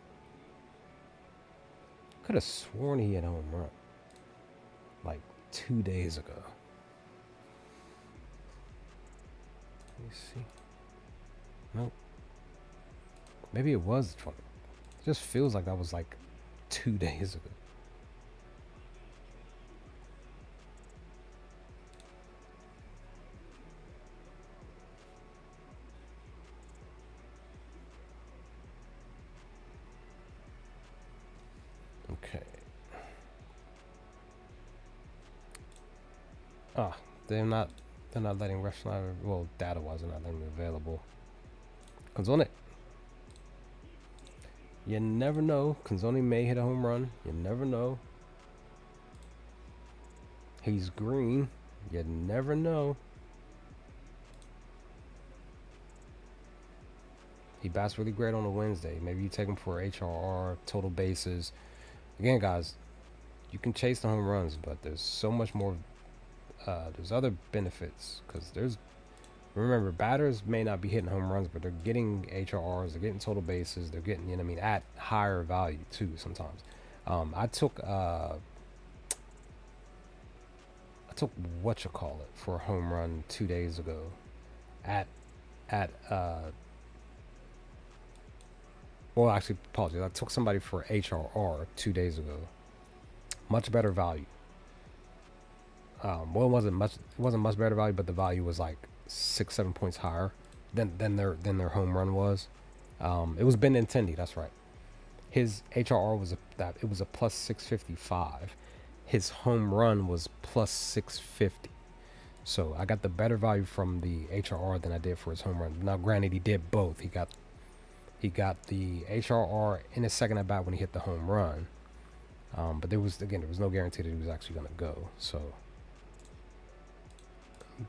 Could have sworn he hit a home run. Like 2 days ago. Let me see. Nope. Maybe it was the 20. It just feels like that was like 2 days ago. Okay. Ah, they're not letting Rushline, well, data-wise, they're not letting it available. Canzone. You never know. Canzone may hit a home run. You never know. He's green. You never know. He bats really great on a Wednesday. Maybe you take him for HRR, total bases. Again, guys, you can chase the home runs, but there's so much more. There's other benefits because there's Remember, batters may not be hitting home runs, but they're getting HRRs, they're getting total bases, they're getting, you know what I mean, at higher value too sometimes. I took what you call it for a home run 2 days ago at at well, actually, apologies. I took somebody for HRR 2 days ago. Much better value. Well, it wasn't much. It wasn't much better value, but the value was like 6, 7 points higher than their home run was. It was Benintendi. That's right. His HRR was it was a plus 655. His home run was plus 650. So I got the better value from the HRR than I did for his home run. Now, granted, he did both. He got the HRR in his second at bat when he hit the home run. But there was no guarantee that he was actually going to go. So,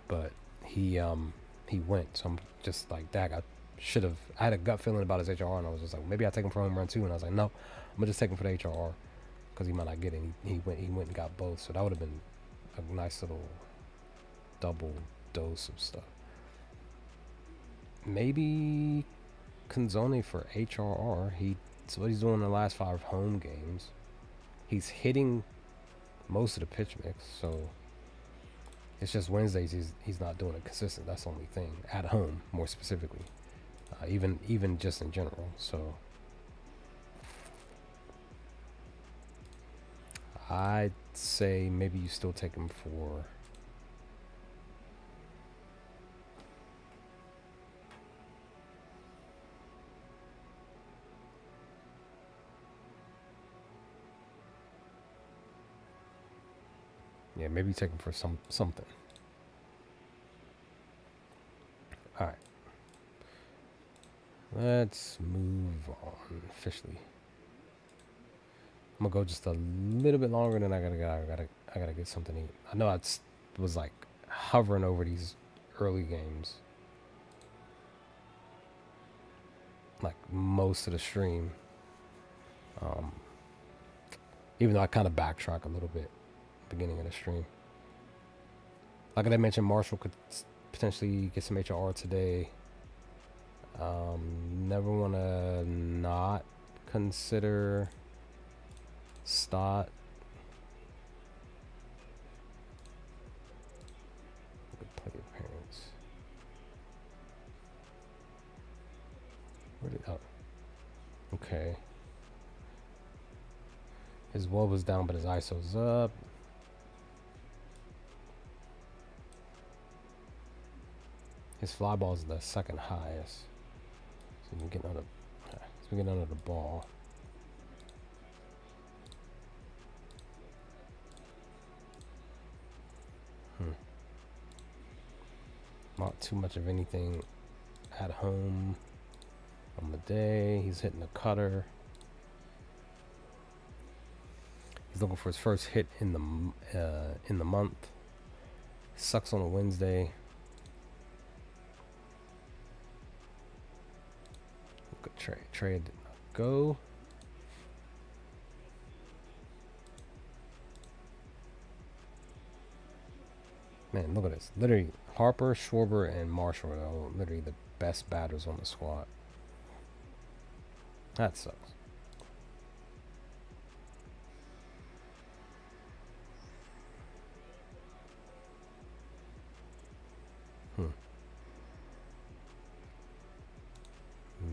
but he went. So I'm just like, dag, I had a gut feeling about his HRR, and I was just like, maybe I'll take him for home run too. And I was like, no, I'm gonna just take him for the HRR because he might not get it. He went and got both. So that would have been a nice little double dose of stuff. Maybe Canzone for HRR. That's what he's doing in the last 5 home games. He's hitting most of the pitch mix, so it's just Wednesdays he's not doing it consistent. That's the only thing. At home, more specifically. Even just in general. So I'd say maybe you still take him for maybe take him for something. All right. Let's move on officially. I'm gonna go just a little bit longer than I gotta get something to eat. I know I was like hovering over these early games, like most of the stream. Even though I kind of backtrack a little bit, beginning of the stream. Like I mentioned, Marshall could potentially get some HRR today. Never want to not consider Stott. Good play appearance. Okay. His wall was down, but his ISO's up. His fly ball is the second highest. So we get under the ball. Not too much of anything at home on the day. He's hitting the cutter. He's looking for his first hit in the month. Sucks on a Wednesday. Good trade did not go. Man, look at this. Literally, Harper, Schwarber, and Marshall are literally the best batters on the squad. That sucks.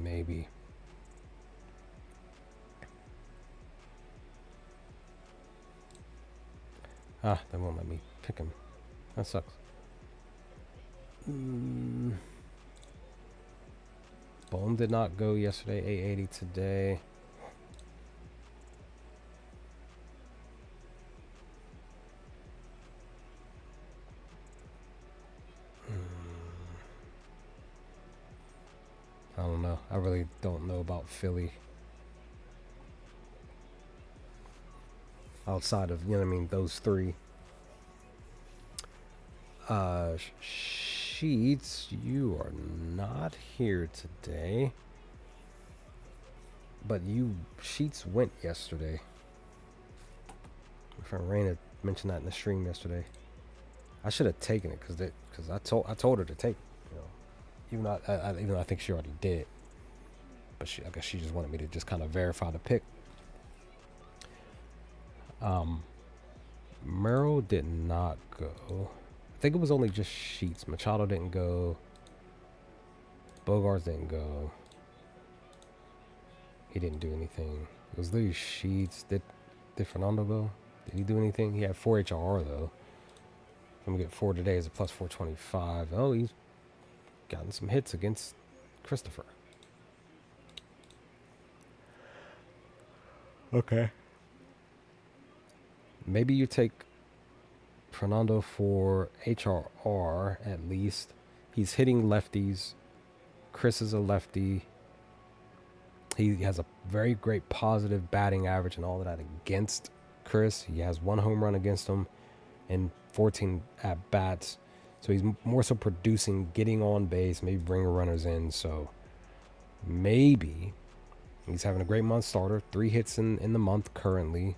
Maybe. They won't let me pick him. That sucks. Bone did not go yesterday. 880 today. I don't know. I really don't know about Philly. Outside of, you know what I mean, those three. Sheets, you are not here today. But Sheets went yesterday. My friend Raina mentioned that in the stream yesterday. I should have taken it because I told her to take it, you know. even though I think she already did. But I guess she just wanted me to just kind of verify the pick. Merrill did not go. I think it was only just Sheets. Machado didn't go. Bogarts didn't go. He didn't do anything. It was literally Sheets. Did Fernando go? Did he do anything? He had 4 HRR though. I'm gonna get 4 today as a plus 425. Oh, he's gotten some hits against Christopher. Okay. Maybe you take Fernando for HRR at least. He's hitting lefties. Chris is a lefty. He has a very great positive batting average and all of that against Chris. He has 1 home run against him and 14 at bats. So he's more so producing, getting on base, maybe bringing runners in. So maybe he's having a great month starter. 3 hits in the month currently.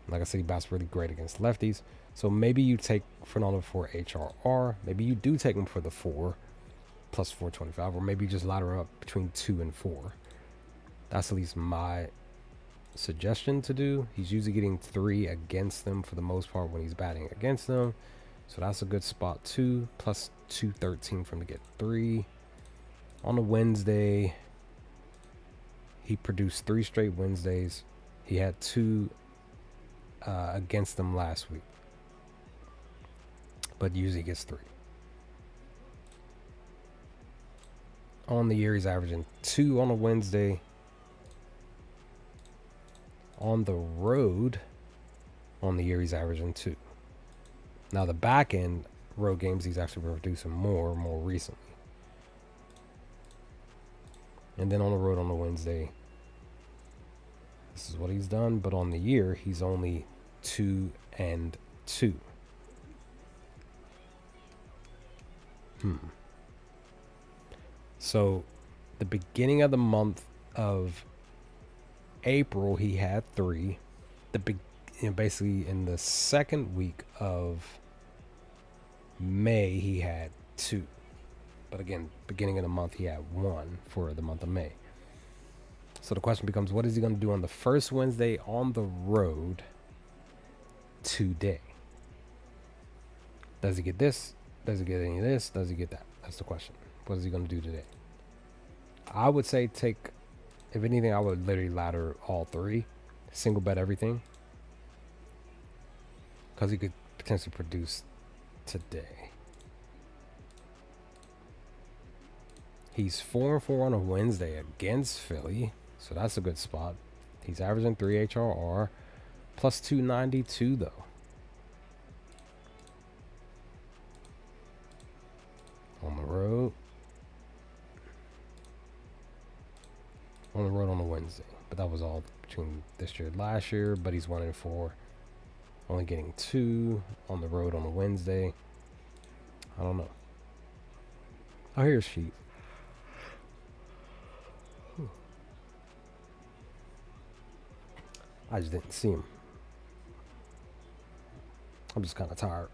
Like I said, he bats really great against lefties. So maybe you take Fernando for HRR. Maybe you do take him for the 4 plus 425. Or maybe you just ladder up between 2 and 4. That's at least my suggestion to do. He's usually getting 3 against them for the most part when he's batting against them. So that's a good spot too. Plus 213 for him to get 3. On a Wednesday, he produced 3 straight Wednesdays. He had 2 against them last week, but usually gets 3. On the year, he's averaging 2 on a Wednesday. On the road, on the year, he's averaging 2. Now, the back end road games, he's actually been producing more recently. And then on the road on the Wednesday, this is what he's done. But on the year, he's only 2 and 2. So, the beginning of the month of April, he had 3. Basically, in the second week of May, he had 2. But again, beginning of the month, he had 1 for the month of May. So the question becomes, what is he going to do on the first Wednesday on the road today? Does he get this? Does he get any of this? Does he get that? That's the question. What is he going to do today? I would say take, if anything, I would literally ladder all 3. Single bet everything. Because he could potentially produce today. He's 4-4 on a Wednesday against Philly. So that's a good spot. He's averaging 3 HRR. Plus 292 though. On the road. On the road on a Wednesday. But that was all between this year and last year. But he's 1-4. Only getting 2 on the road on a Wednesday. I don't know. Oh, here's Sheet. I just didn't see him. I'm just kind of tired.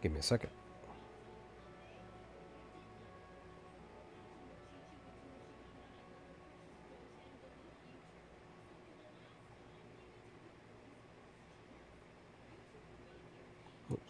Give me a second. Oops.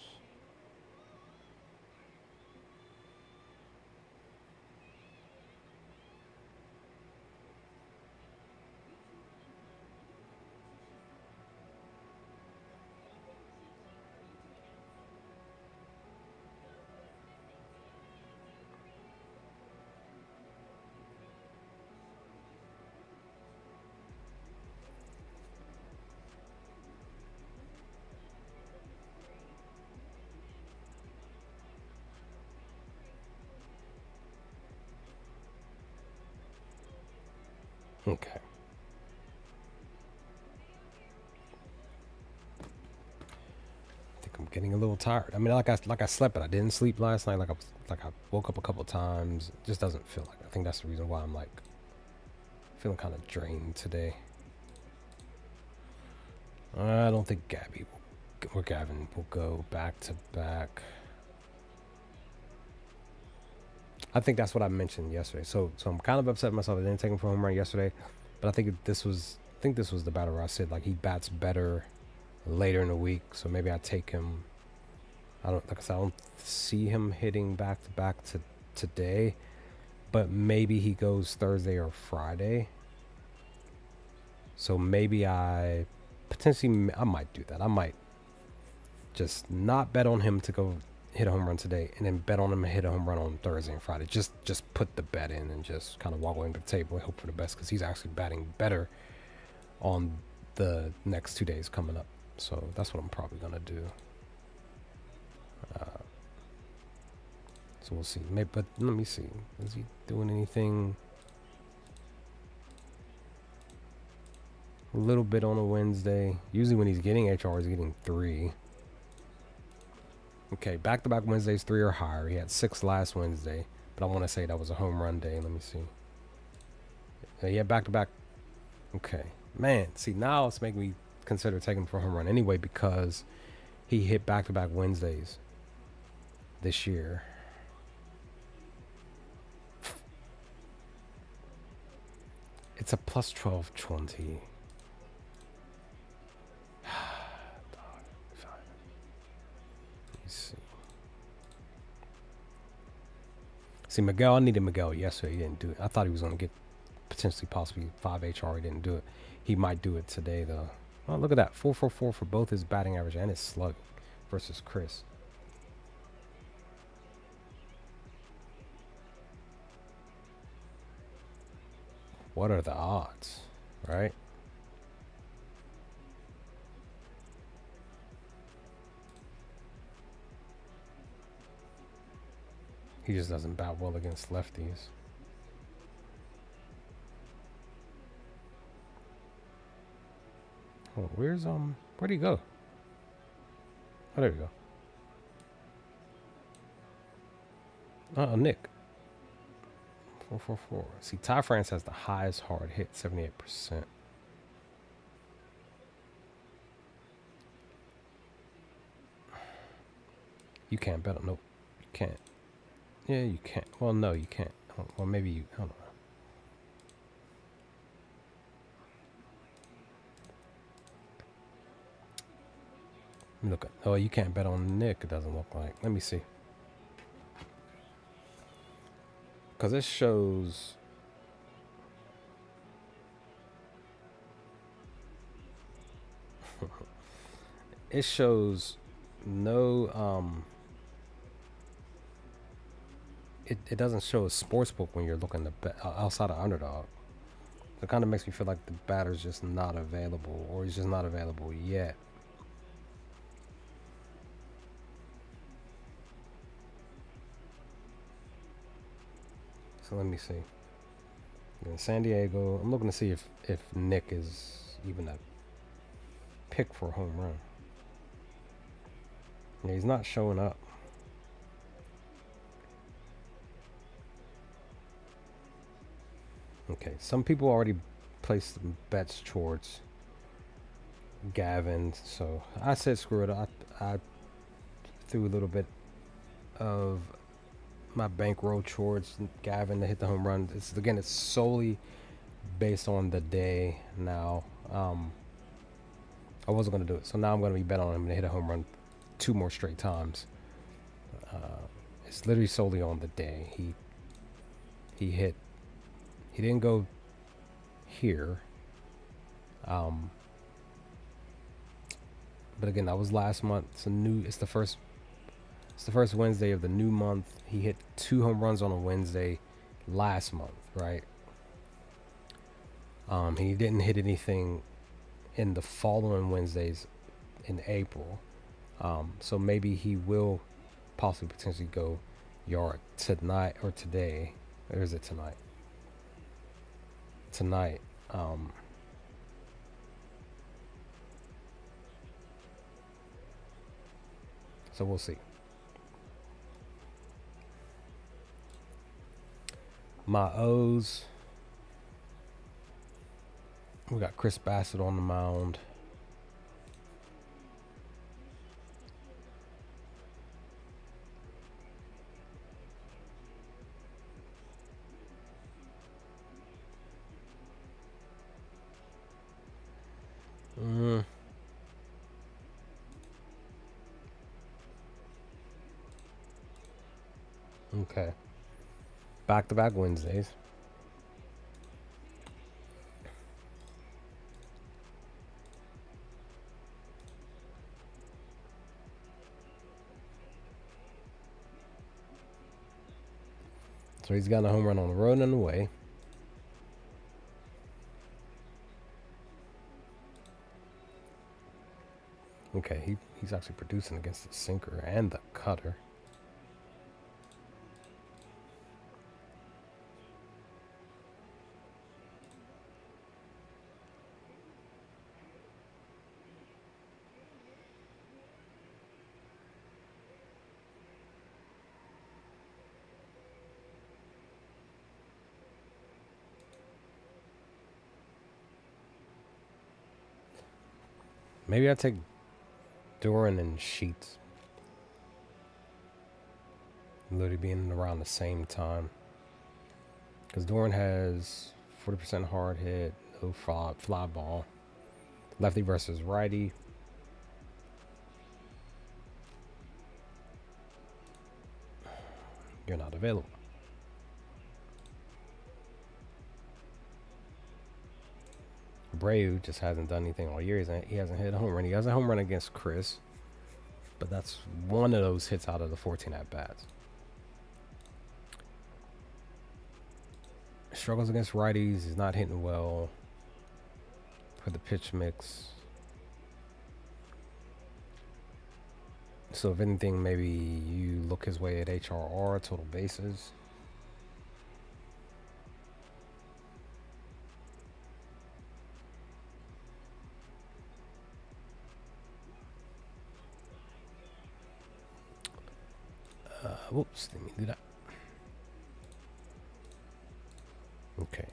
Okay. I think I'm getting a little tired. I mean, like I slept, but I didn't sleep last night. Like I woke up a couple times. It just doesn't feel like it. I think that's the reason why I'm like Feeling kind of drained today. I don't think Gabby or Gavin will go back to back. I think that's what I mentioned yesterday. So I'm kind of upset with myself. I didn't take him for a home run yesterday, but I think this was the batter where I said like he bats better later in the week. So maybe I take him. I don't see him hitting back to back to today, but maybe he goes Thursday or Friday. So maybe I might do that. I might just not bet on him to go hit a home run today, and then bet on him to hit a home run on Thursday and Friday. Just put the bet in and just kind of walk away to the table and hope for the best, because he's actually batting better on the next 2 days coming up. So that's what I'm probably gonna do. So we'll see. Maybe, but let me see. Is he doing anything? A little bit on a Wednesday. Usually when he's getting HR, he's getting 3. Okay, back-to-back Wednesdays, 3 or higher. He had 6 last Wednesday, but I want to say that was a home run day. Let me see. Yeah, back-to-back. Okay. Man, see, now it's making me consider taking him for a home run anyway, because he hit back-to-back Wednesdays this year. It's a plus 1220. See, Miguel, I needed Miguel yesterday. He didn't do it. I thought he was going to get potentially possibly 5 HR. He didn't do it. He might do it today, though. Oh, look at that. 444 for both his batting average and his slug versus Chris. What are the odds, right? He just doesn't bat well against lefties. Oh, where'd he go? Oh, there we go. Nick. 444. See, Ty France has the highest hard hit, 78%. You can't bet on. Nope, you can't. Yeah, you can't. Well, no, you can't. Well, maybe you. I don't know. Look at. Oh, you can't bet on Nick. It doesn't look like. Let me see. Because it shows. It shows no. It doesn't show a sports book when you're looking to bet outside of Underdog. It kind of makes me feel like the batter's just not available, or he's just not available yet. So let me see. In San Diego, I'm looking to see if Nick is even a pick for a home run. Yeah, he's not showing up. Okay, some people already placed bets towards Gavin, so I said screw it. I threw a little bit of my bankroll towards Gavin to hit the home run. It's solely based on the day now. I wasn't going to do it, so now I'm going to be bet on him to hit a home run 2 more straight times. It's literally solely on the day. He hit. He didn't go here. But again, that was last month. It's the first Wednesday of the new month. He hit 2 home runs on a Wednesday last month, right? He didn't hit anything in the following Wednesdays in April. So maybe he will possibly potentially go yard tonight or today. Or is it tonight? Tonight. So we'll see. My O's. We got Chris Bassett on the mound. Okay. Back-to-back Wednesdays. So he's got a home run on the road and away. Okay, he's actually producing against the sinker and the cutter. Maybe I take Duran and Sheets. Literally being around the same time. Because Duran has 40% hard hit, no fly ball. Lefty versus righty. You're not available. Abreu just hasn't done anything all year. He hasn't hit a home run. He has a home run against Chris, but that's one of those hits out of the 14 at-bats. Struggles against righties. He's not hitting well for the pitch mix. So if anything, maybe you look his way at HRR, total bases. Whoops, didn't mean to do that. Okay.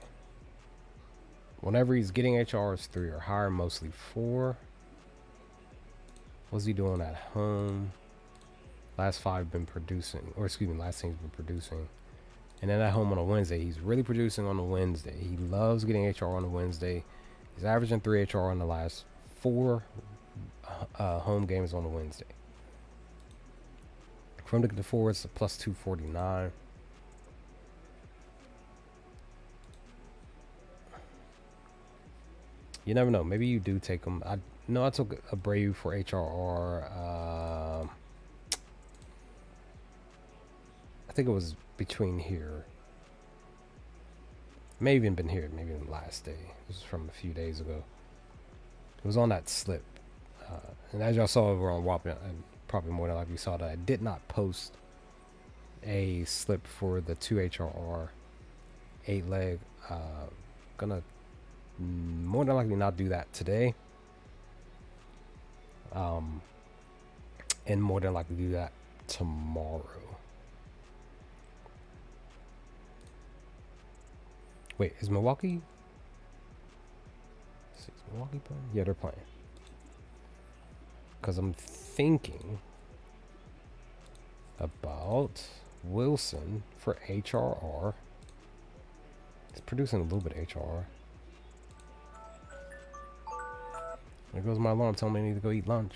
Whenever he's getting HRs 3 or higher, mostly 4. What's he doing at home? Last 5 been producing, or excuse me, last team's been producing. And then at home on a Wednesday, he's really producing on a Wednesday. He loves getting HR on a Wednesday. He's averaging 3 HR on the last 4 home games on a Wednesday. From the forwards, plus 249. You never know. Maybe you do take him. I took Abreu for HRR. I think it was between here. May even been here. Maybe the last day. This is from a few days ago. It was on that slip. And as y'all saw over on WAP, and probably more than likely saw that I did not post a slip for the 2 HRR 8 leg. Gonna more than likely not do that today. And more than likely do that tomorrow. Wait, is Milwaukee? Is Milwaukee playing? Yeah, they're playing. Because I'm thinking about Wilson for HRR. He's producing a little bit of HRR. There goes my alarm telling me I need to go eat lunch.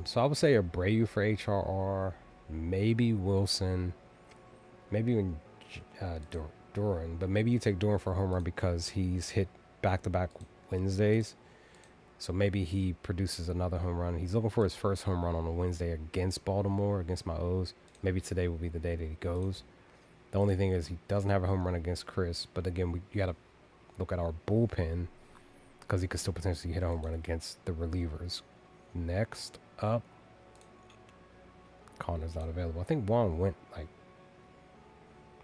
So I would say Abreu for HRR, maybe Wilson, maybe even Duran, but maybe you take Duran for a home run because he's hit back-to-back Wednesdays. So maybe he produces another home run. He's looking for his first home run on a Wednesday against Baltimore, against my O's. Maybe today will be the day that he goes. The only thing is he doesn't have a home run against Chris. But again, you got to look at our bullpen because he could still potentially hit a home run against the relievers. Next up, Connor's not available. I think Juan went like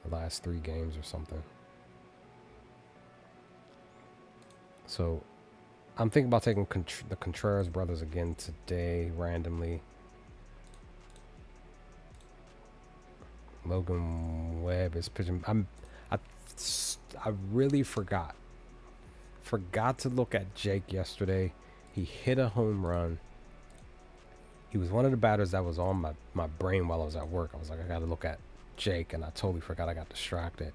the last 3 games or something. So I'm thinking about taking the Contreras brothers again today randomly. Logan Webb is pitching. I, I really forgot to look at Jake yesterday. He hit a home run. He was one of the batters that was on my brain while I was at work. I was like, I got to look at Jake, and I totally forgot. I got distracted.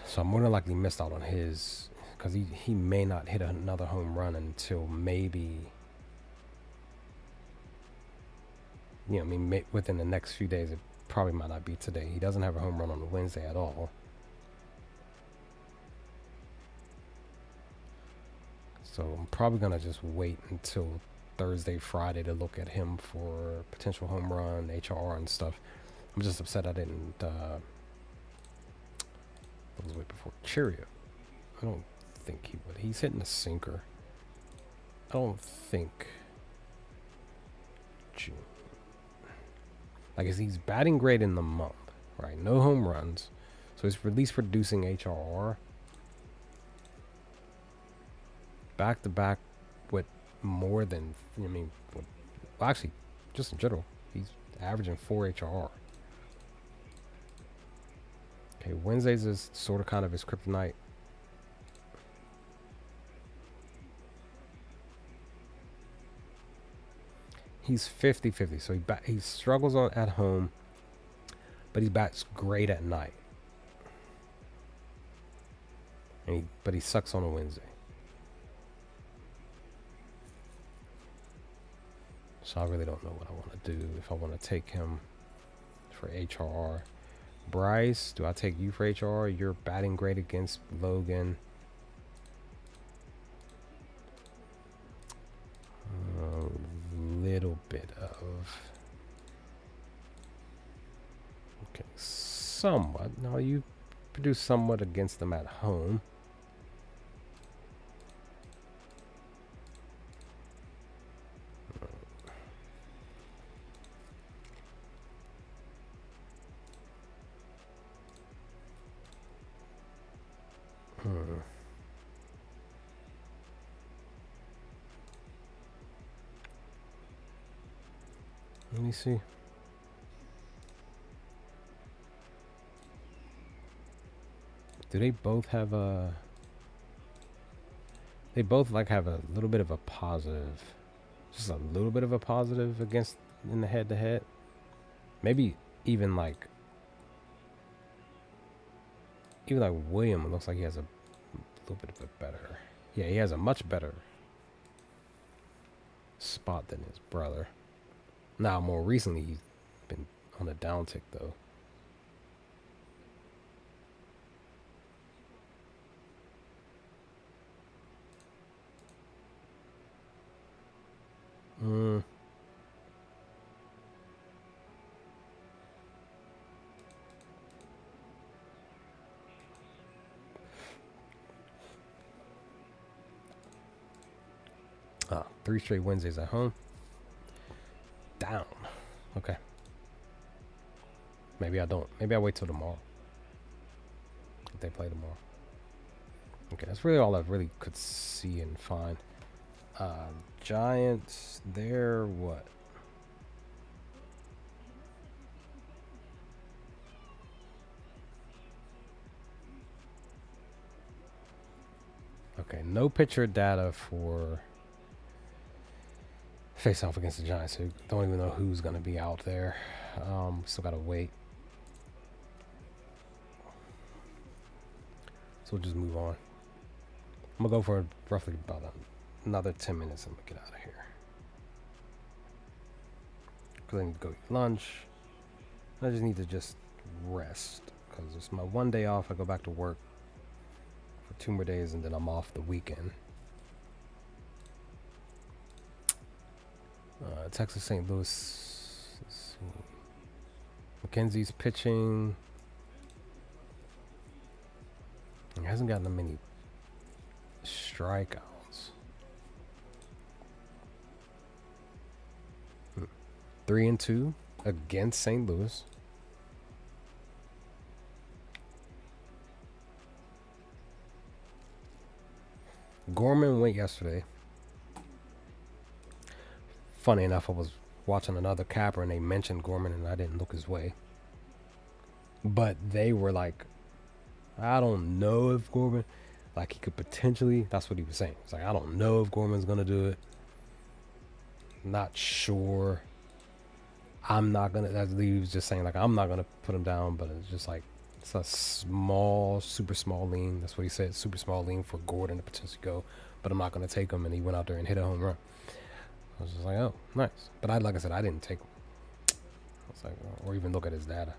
So I'm more than likely missed out on his, because he may not hit another home run until maybe, you know, I mean, within the next few days. It probably might not be today. He doesn't have a home run on Wednesday at all. So I'm probably going to just wait until Thursday, Friday to look at him for potential home run, HRR and stuff. I'm just upset I didn't, what was way before? Cheerio. I don't think he would. He's hitting a sinker. I don't think June. Like, he's batting great in the month, right? No home runs. So he's at least producing HRR. Back to back with more than, I mean, well, actually, just in general, he's averaging 4 HRR. Okay, Wednesdays is sort of kind of his kryptonite. He's 50-50, so he struggles at home, but he bats great at night. But he sucks on a Wednesday. So I really don't know what I want to do. If I want to take him for HRR. Bryce, do I take you for HRR? You're batting great against Logan. A little bit of... Okay, somewhat. No, you produce somewhat against them at home. Let me see. Do they both have a... They both like have a little bit of a positive. Just a little bit of a positive against in the head-to-head. Maybe even like... Even like William looks like he has a little bit of a better... Yeah, he has a much better spot than his brother. Now, more recently, he's been on a downtick, though. Mm. 3 straight Wednesdays at home. Down. Okay. Maybe I don't. Maybe I wait till tomorrow. If they play tomorrow. Okay, that's really all I really could see and find. Giants, they're what? Okay, no pitcher data for face off against the Giants. So don't even know who's going to be out there. Still got to wait. So we'll just move on. I'm going to go for roughly about another 10 minutes and get out of here. Because I need to go eat lunch. I just need to just rest. Because it's my one day off. I go back to work for 2 more days and then I'm off the weekend. Texas St. Louis. Let's see. McKenzie's pitching. He hasn't gotten that many strikeouts. 3-2 against St. Louis. Gorman went yesterday. Funny enough, I was watching another capper and they mentioned Gorman and I didn't look his way. But they were like, I don't know if Gorman, like he could potentially, that's what he was saying. It's like, I don't know if Gorman's going to do it. Not sure. I'm not going to, that's he was just saying, like, I'm not going to put him down, but it's just like, it's a small, super small lean. That's what he said, super small lean for Gordon to potentially go, but I'm not going to take him. And he went out there and hit a home run. I was just like, oh, nice. But like I said, I didn't take him. I was like, or even look at his data.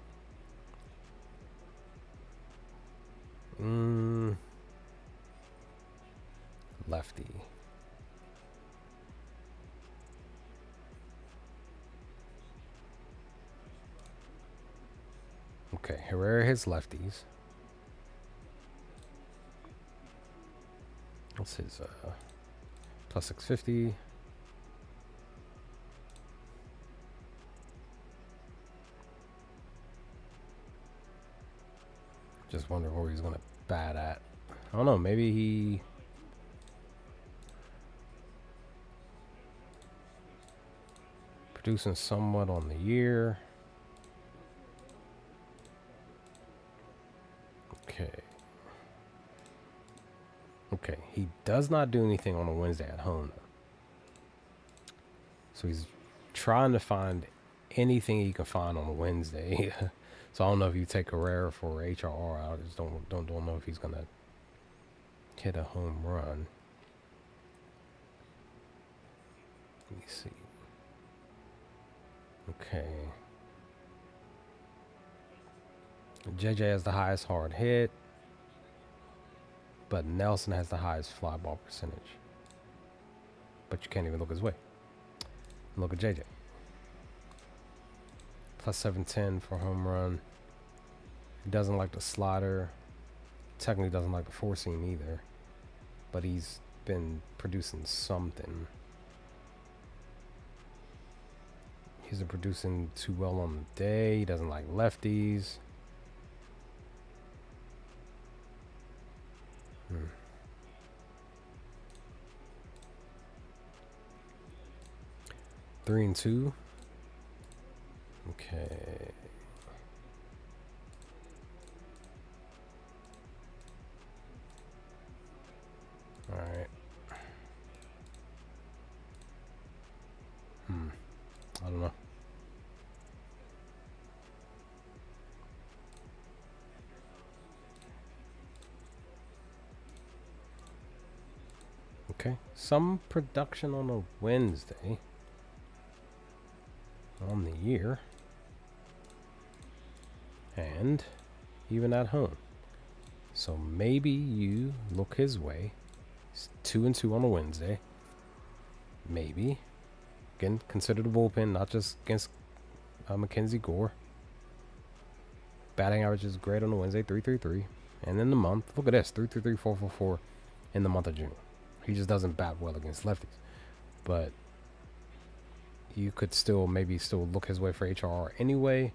Lefty. Okay, Herrera hits lefties. What's his plus 650? Just wondering where he's gonna bat at. I don't know, maybe he producing somewhat on the year. Okay. Okay, he does not do anything on a Wednesday at home. So he's trying to find anything he can find on a Wednesday. So I don't know if you take Herrera for HRR. I just don't know if he's gonna hit a home run. Let me see. Okay. JJ has the highest hard hit, but Nelson has the highest fly ball percentage. But you can't even look his way. Look at JJ. Plus 710 for home run. He doesn't like the slider. Technically doesn't like the four seam either. But he's been producing something. He isn't producing too well on the day. He doesn't like lefties. 3-2. Okay. All right. I don't know. Okay. Some production on a Wednesday. On the year. And even at home. So maybe you look his way. It's 2-2 on a Wednesday. Maybe. Again, consider the bullpen, not just against Mackenzie Gore. Batting average is great on a Wednesday, 3.33. And in the month, look at this, 3.33, 4.44 in the month of June. He just doesn't bat well against lefties. But you could still maybe look his way for HRR anyway.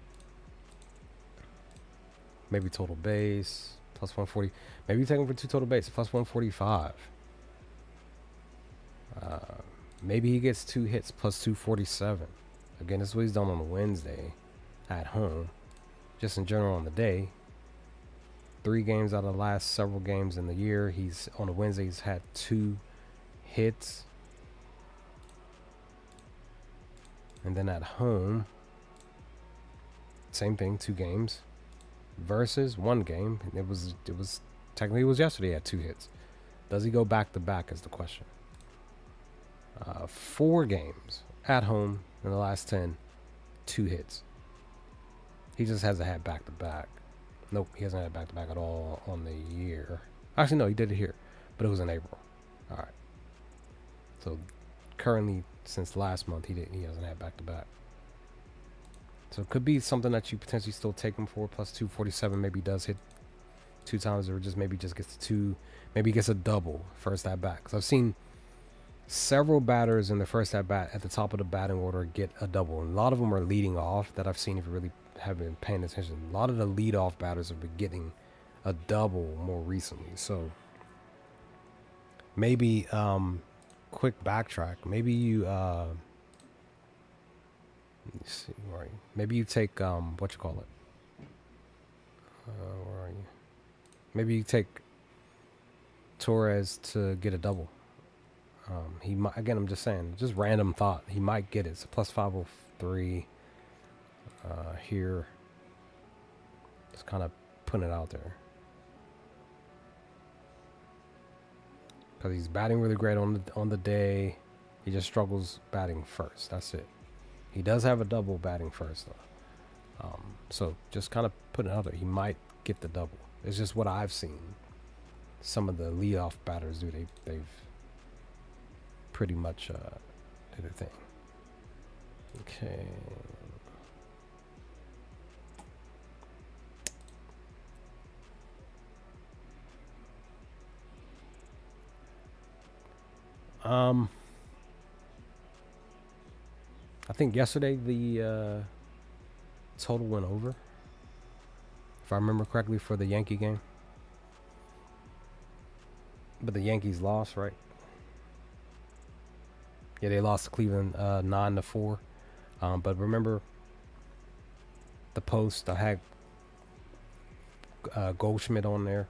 Maybe total base, plus 140. Maybe you take him for 2 total base, plus 145. Maybe he gets 2 hits, plus 247. Again, this is what he's done on a Wednesday at home. Just in general on the day. 3 games out of the last several games in the year. He's on a Wednesday, he's had 2 hits. And then at home, same thing, 2 games. Versus 1 game. It was technically it was yesterday at 2 hits. Does he go back to back is the question. 4 games at home in the last 10, 2 hits. He just hasn't had back to back. Nope, he hasn't had back to back at all on the year. Actually, no, he did it here, but it was in April. All right. So currently, since last month, he hasn't had back to back. So it could be something that you potentially still take him for, plus 247. Maybe does hit 2 times, or just maybe just gets to 2. Maybe he gets a double first at bat. Because I've seen several batters in the first at bat at the top of the batting order get a double. And a lot of them are leading off that I've seen if you really have been paying attention. A lot of the leadoff batters have been getting a double more recently. So Maybe quick backtrack. Maybe you let me see, where are you? Maybe you take what you call it? Where are you? Maybe you take Torres to get a double. He might, again, I'm just saying, just random thought. He might get it. It's a plus 503 here. Just kind of putting it out there. Because he's batting really great on the day. He just struggles batting first. That's it. He does have a double batting first, though. So just kind of putting it out there. He might get the double. It's just what I've seen. Some of the leadoff batters do. They've pretty much did their thing. Okay. I think yesterday the total went over, if I remember correctly, for the Yankee game. But the Yankees lost, right? Yeah, they lost to Cleveland 9-4. But remember the post, I had Goldschmidt on there.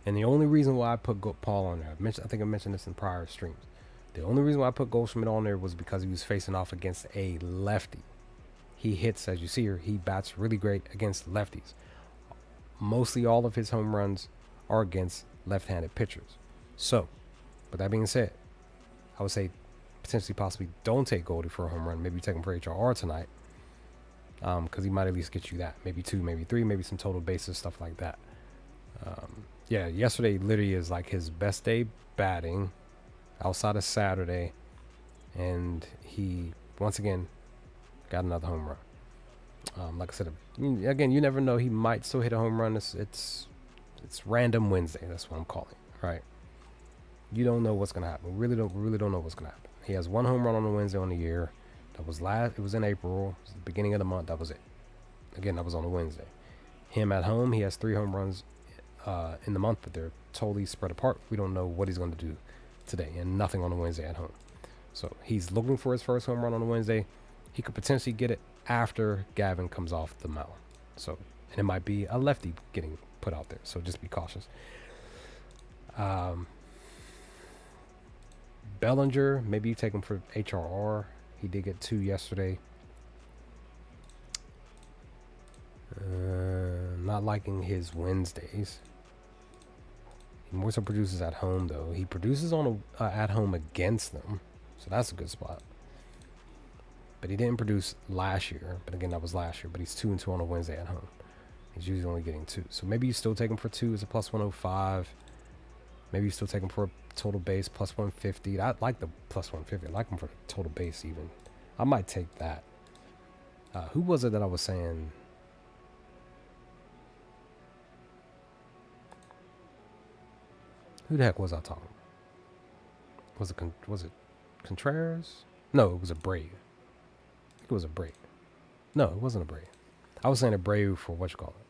And the only reason why I put Paul on there, I think I mentioned this in prior streams. The only reason why I put Goldschmidt on there was because he was facing off against a lefty. He hits, as you see here, he bats really great against lefties. Mostly all of his home runs are against left-handed pitchers. So, with that being said, I would say potentially possibly don't take Goldie for a home run. Maybe take him for HRR tonight. Because he might at least get you that. Maybe 2, maybe 3, maybe some total bases, stuff like that. Yeah, yesterday literally is like his best day batting outside of Saturday. And he, once again, got another home run. Like I said, again, you never know. He might still hit a home run. It's random Wednesday. That's what I'm calling it, right? You don't know what's gonna happen. We really don't know what's gonna happen. He has 1 home run on a Wednesday on the year. That was It was in April. It was the beginning of the month. That was it. Again, that was on a Wednesday. Him at home, he has 3 home runs in the month, but they're totally spread apart. We don't know what he's going to do today, and nothing on a Wednesday at home. So he's looking for his first home run on a Wednesday. He could potentially get it after Gavin comes off the mound. So, and it might be a lefty getting put out there. So just be cautious. Bellinger, maybe you take him for HRR. He did get 2 yesterday. Not liking his Wednesdays. He more so produces at home, though. He produces on at home against them, so that's a good spot. But he didn't produce last year. But again, that was last year. But he's 2-2 on a Wednesday at home. He's usually only getting 2. So maybe you still take him for 2 as a plus 105. Maybe you still take him for a total base plus 150. I like the plus 150. I like him for the total base even. I might take that. Who was it that I was saying? Who the heck was I talking about? Was it Contreras? No, it was a Brave. I think it was a Brave. No, it wasn't a Brave. I was saying a Brave for what you call it.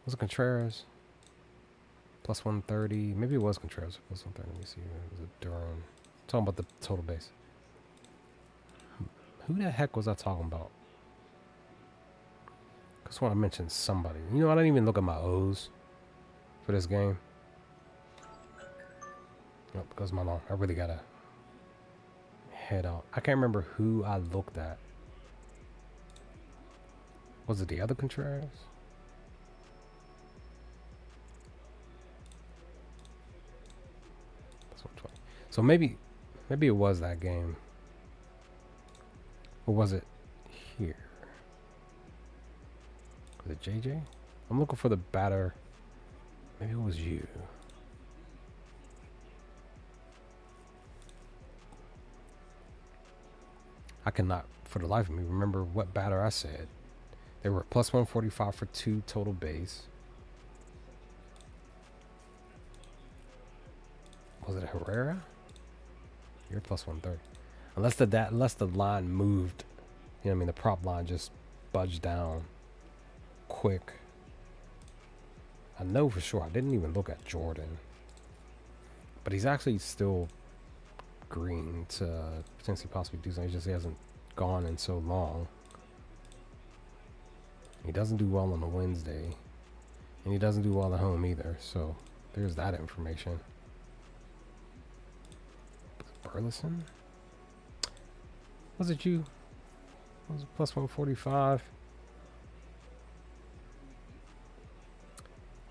Was it Contreras? Plus 130. Maybe it was Contreras. Plus 130. Let me see. It was a Durham. Talking about the total base. Who the heck was I talking about? I just want to mention somebody. You know, I didn't even look at my O's for this game. Nope, goes my alarm. I really gotta head out. I can't remember who I looked at. Was it the other Contreras? That's 120. So maybe it was that game. Or was it here? Was it JJ? I'm looking for the batter. Maybe it was you. I cannot, for the life of me, remember what batter I said. They were plus 145 for 2 total base. Was it Herrera? You're plus 130. Unless the line moved, you know what I mean, the prop line just budged down quick. I know for sure. I didn't even look at Jordan. But he's actually still green to potentially possibly do something. He just hasn't gone in so long. He doesn't do well on a Wednesday. And he doesn't do well at home either. So there's that information. Burleson? Was it you? Was it plus 145?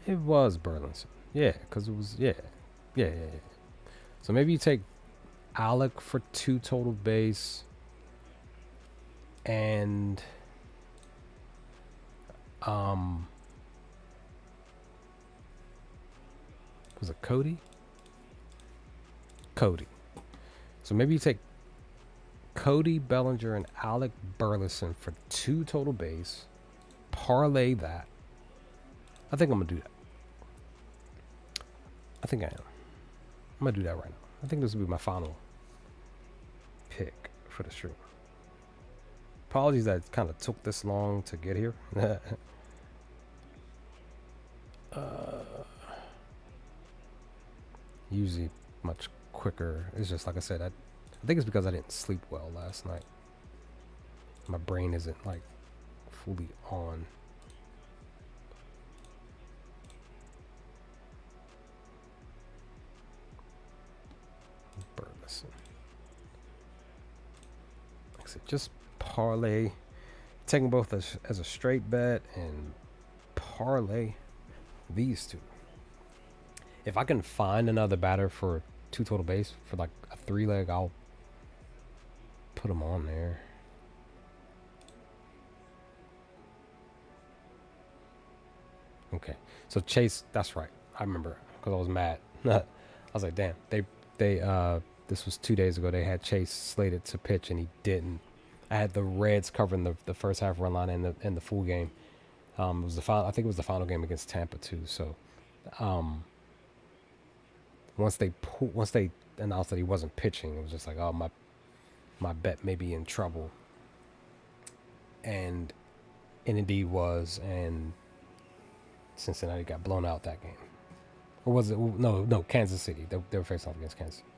It was Burleson. Yeah, because it was, yeah. So maybe you take Alec for 2 total base. And was it Cody? Cody. So maybe you take Cody Bellinger and Alec Burleson for 2 total base. Parlay that. I think I'm going to do that. I think I am. I'm going to do that right now. I think this will be my final pick for the stream. Apologies that it kind of took this long to get here. Usually much quicker. It's just like I said, I think it's because I didn't sleep well last night. My brain isn't like fully on. Burleson. Like I said, just parlay. Taking both as a straight bet and parlay these 2. If I can find another batter for 2 total base for like a 3-leg, I'll put them on there. Okay, so Chase, that's right. I remember because I was mad. I was like, damn, they this was 2 days ago. They had Chase slated to pitch and he didn't. I had the Reds covering the first half run line and the full game. It was the final. I think it was the final game against Tampa too. So, once they announced that he wasn't pitching, it was just like, oh, my bet may be in trouble. And it indeed was, and Cincinnati got blown out that game. Or was it? No, Kansas City. They were facing off against Kansas City.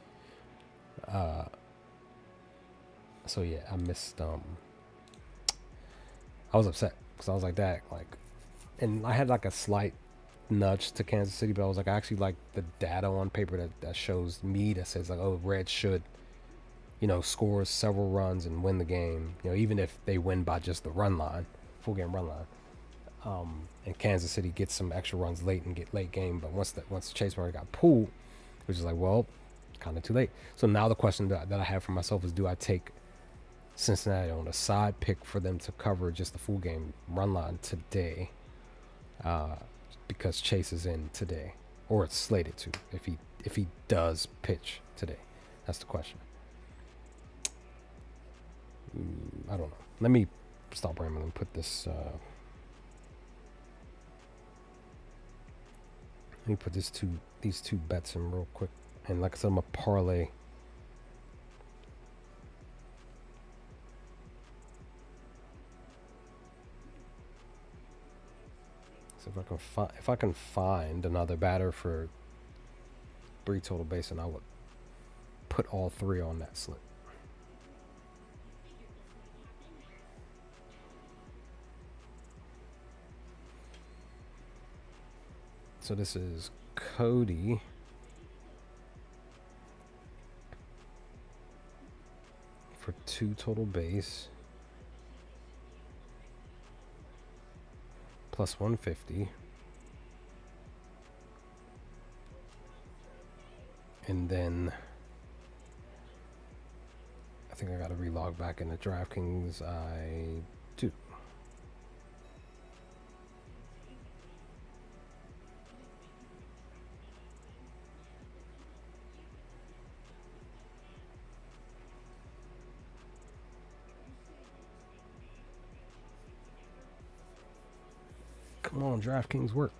So yeah, I missed. I was upset because I was like that, and I had like a slight nudge to Kansas City, but I was like, I actually like the data on paper that shows me that says like, oh, Reds should, score several runs and win the game. Even if they win by just the run line, full game run line. And Kansas City gets some extra runs late and get late game, but once Chase Murray got pulled, it was just like, well, kind of too late. So now the question that I have for myself is, do I take Cincinnati on a side pick for them to cover just the full game run line today, because Chase is in today, or it's slated to if he does pitch today? That's the question. I don't know. Let me stop rambling and put this. Let me put these two bets in real quick, and like I said, I'm a parlay. If I can find another batter for 3 total base, and I would put all 3 on that slip. So this is Cody for 2 total base. Plus 150. And then I think I got to relog back into DraftKings. I do. Come on, DraftKings work.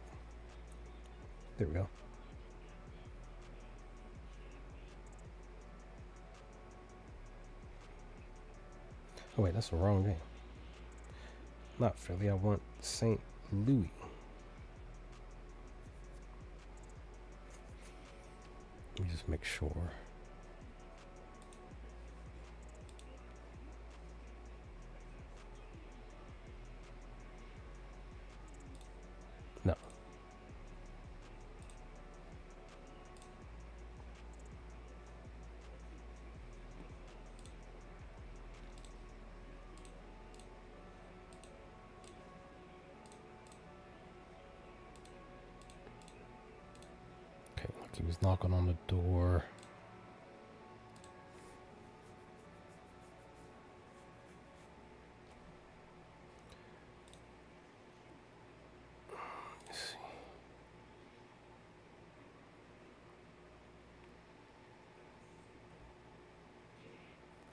There we go. Oh wait, that's the wrong game. Not Philly, I want St. Louis. Let me just make sure. No. Okay, like he was knocking on the door.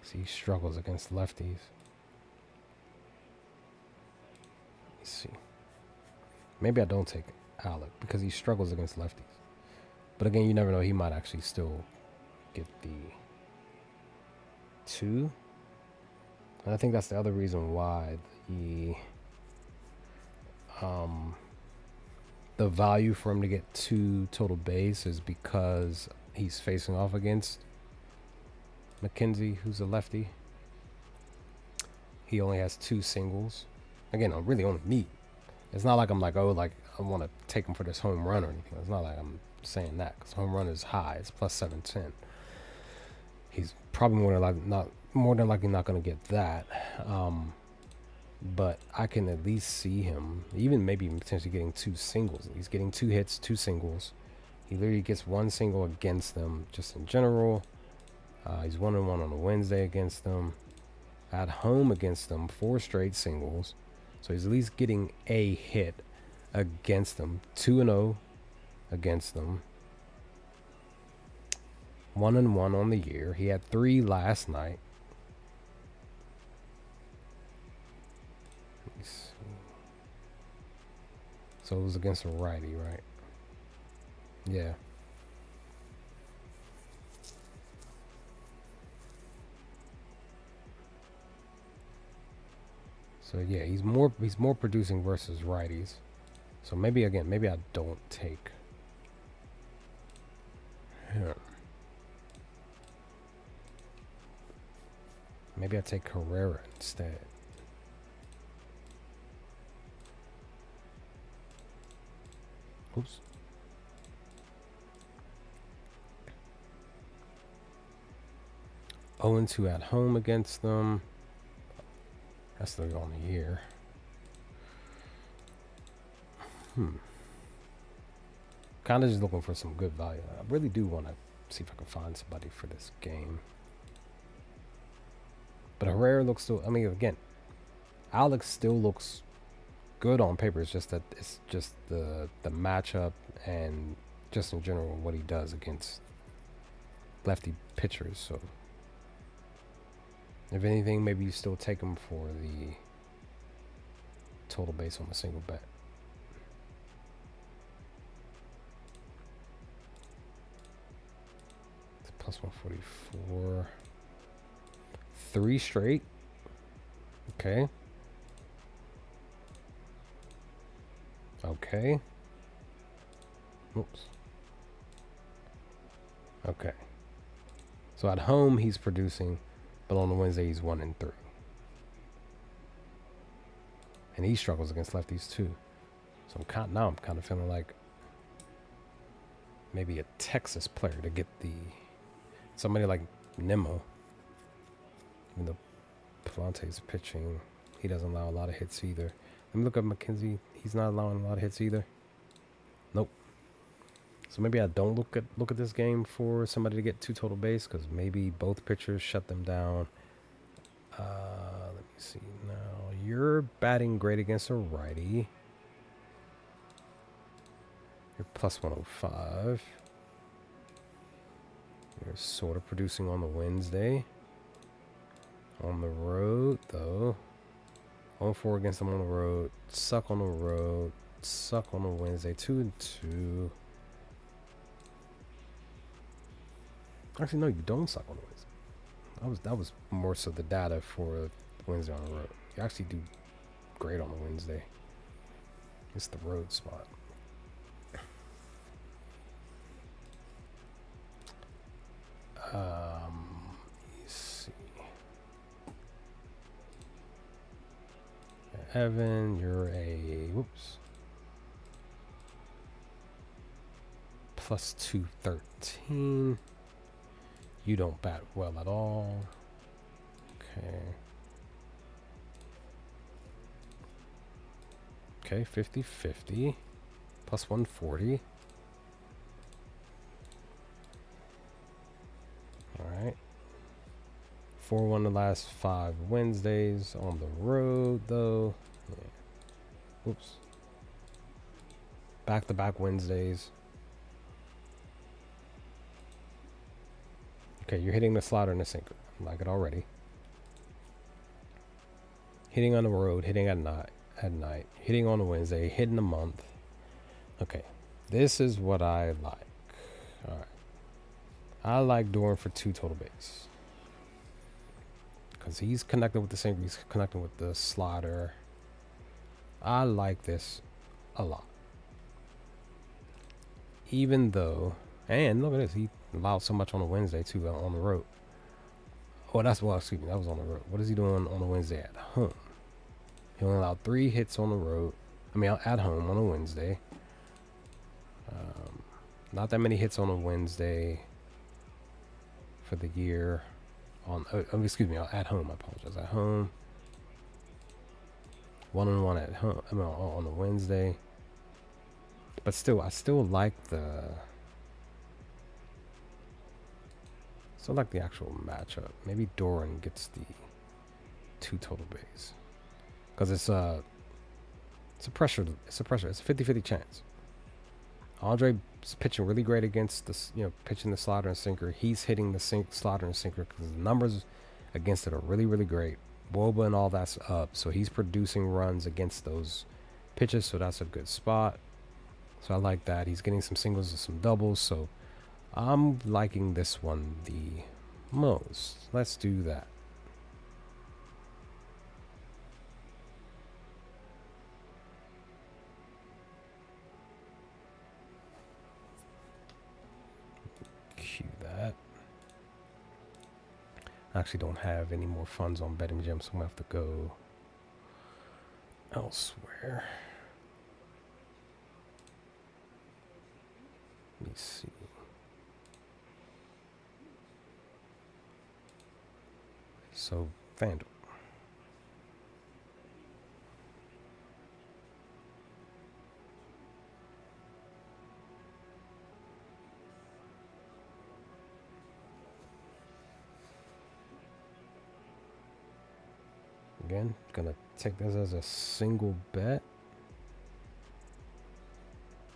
See, he struggles against lefties. Let me see. Maybe I don't take Alec because he struggles against lefties. But again, you never know. He might actually still get the 2. And I think that's the other reason why the value for him to get 2 total base is because he's facing off against McKenzie, who's a lefty. He only has 2 singles. Again, I really only need. It's not like I'm like, oh, like I want to take him for this home run or anything. It's not like I'm saying that because home run is high. It's plus 710. He's probably more than likely not going to get that. But I can at least see him, even maybe potentially getting 2 singles. He's getting 2 hits, 2 singles. He literally gets 1 single against them just in general. He's 1-1 on a Wednesday against them. At home against them, 4 straight singles. So he's at least getting a hit against them. 2-0 against them. 1-1 on the year. He had 3 last night. Let me see. So it was against a righty, right? Yeah. So yeah, he's more producing versus righties. So maybe I don't take him. Maybe I take Herrera instead. Oops. Oh, 2 at home against them. That's the on the year. Kind of just looking for some good value. I really do want to see if I can find somebody for this game. But Herrera looks still. I mean, again, Alex still looks good on paper. It's just that it's just the matchup and just in general what he does against lefty pitchers. So if anything, maybe you still take him for the total base on a single bet. It's plus 144. 3 straight. Okay. Okay. Oops. Okay. So at home he's producing, but on the Wednesday he's 1-3. And he struggles against lefties too. So I'm kind of feeling like maybe a Texas player to get somebody like Nimmo. Even though Palante's pitching, he doesn't allow a lot of hits either. Let me look at McKenzie. He's not allowing a lot of hits either. Nope. So maybe I don't look at this game for somebody to get 2 total base because maybe both pitchers shut them down. Let me see now. You're batting great against a righty. You're plus 105. You're sort of producing on the Wednesday. On the road, though. 1-4 against them on the road. Suck on the road. Suck on the Wednesday. 2-2. Actually, no, you don't suck on the Wednesday. That was more so the data for Wednesday on the road. You actually do great on the Wednesday. It's the road spot. Evan, you're a, whoops, plus 213. You don't bat well at all. Okay. Okay, 50-50. Plus 140. Alright. 4-1 the last 5 Wednesdays on the road, though. Yeah. Whoops. Back-to-back Wednesdays. Okay, you're hitting the slider and the sinker. I like it already. Hitting on the road, hitting at night, hitting on a Wednesday, hitting a month. Okay, this is what I like. All right, I like Doran for 2 total base because he's connected with the sinker, he's connecting with the slider. I like this a lot, even though. And look at this, he allowed so much on a Wednesday too on the road. Oh, excuse me, that was on the road. What is he doing on a Wednesday at home? He only allowed 3 hits on the road. I mean, at home on a Wednesday. Not that many hits on a Wednesday for the year. Excuse me, at home. I apologize. At home. 1-1 at home. I mean, on a Wednesday. But still, I still like the. Still like the actual matchup. Maybe Doran gets the 2 total base. Because it's a pressure. It's a 50-50 chance. Andre's pitching really great against this, pitching the slider and sinker. He's hitting the slider and sinker because the numbers against it are really, really great. Boba and all that's up, so he's producing runs against those pitches, so that's a good spot. So I like that. He's getting some singles and some doubles, so I'm liking this one the most. Let's do that. Cue that. I actually don't have any more funds on betting gym, so I'm gonna have to go elsewhere. Let me see. So, FanDuel. Again, gonna take this as a single bet,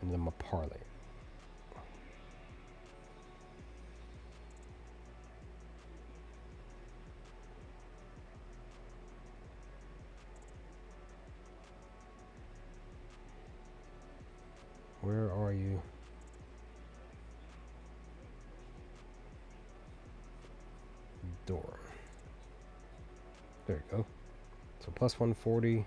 and then my parlay. Where are you? Door. There you go. So plus 140.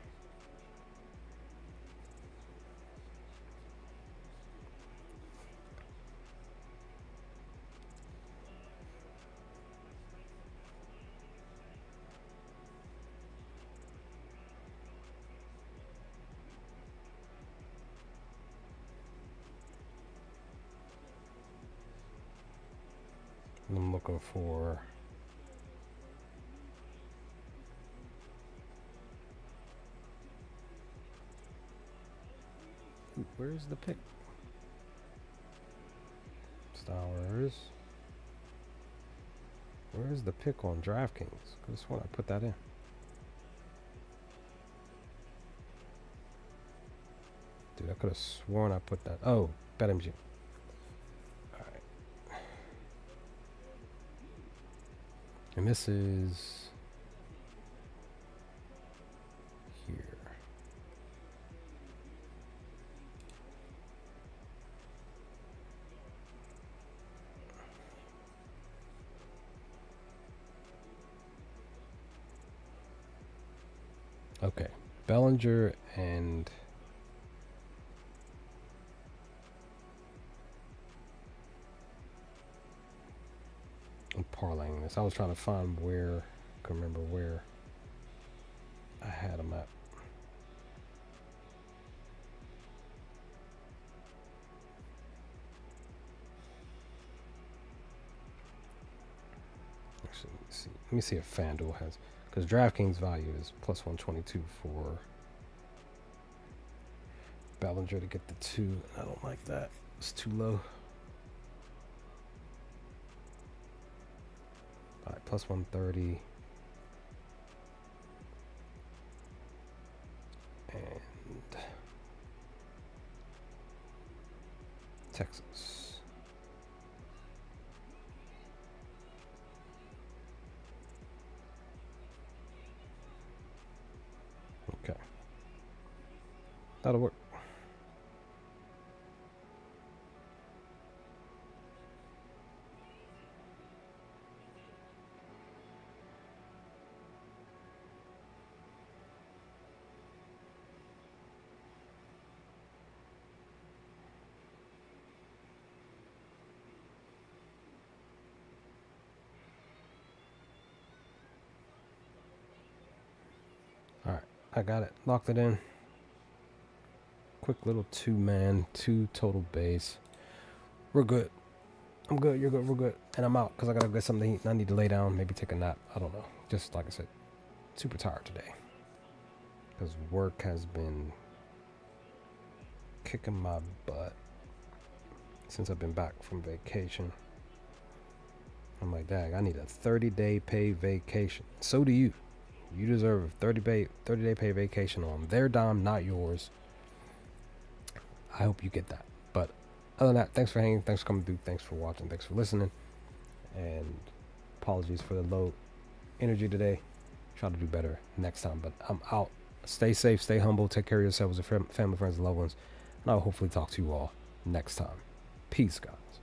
I'm looking for where's the pick? Stowers. Where's the pick on DraftKings? Could have sworn I put that in. Dude, I could have sworn I put that. Oh, BetMGM. Alright. And this is here. Okay, Bellinger and I'm parlaying this. I was trying to find where, I can remember where I had them at. Actually, let me see if FanDuel has, because DraftKings value is plus 122 for Bellinger to get the 2. I don't like that. It's too low. All right, plus 130. And Texas. Okay. That'll work. Alright, I got it. Locked it in. Quick little 2-man, 2 total base. We're good. I'm good, you're good, we're good. And I'm out because I gotta get something to eat and I need to lay down, maybe take a nap. I don't know. Just like I said, super tired today. Because work has been kicking my butt since I've been back from vacation. I'm like, dang, I need a 30-day paid vacation. So do you. You deserve a 30-day paid vacation on their dime, not yours. I hope you get that. But other than that, thanks for hanging, thanks for coming through, thanks for watching, thanks for listening. And apologies for the low energy today. Try to do better next time. But I'm out. Stay safe, stay humble, take care of yourselves, your family, friends, and loved ones. And I'll hopefully talk to you all next time. Peace, guys.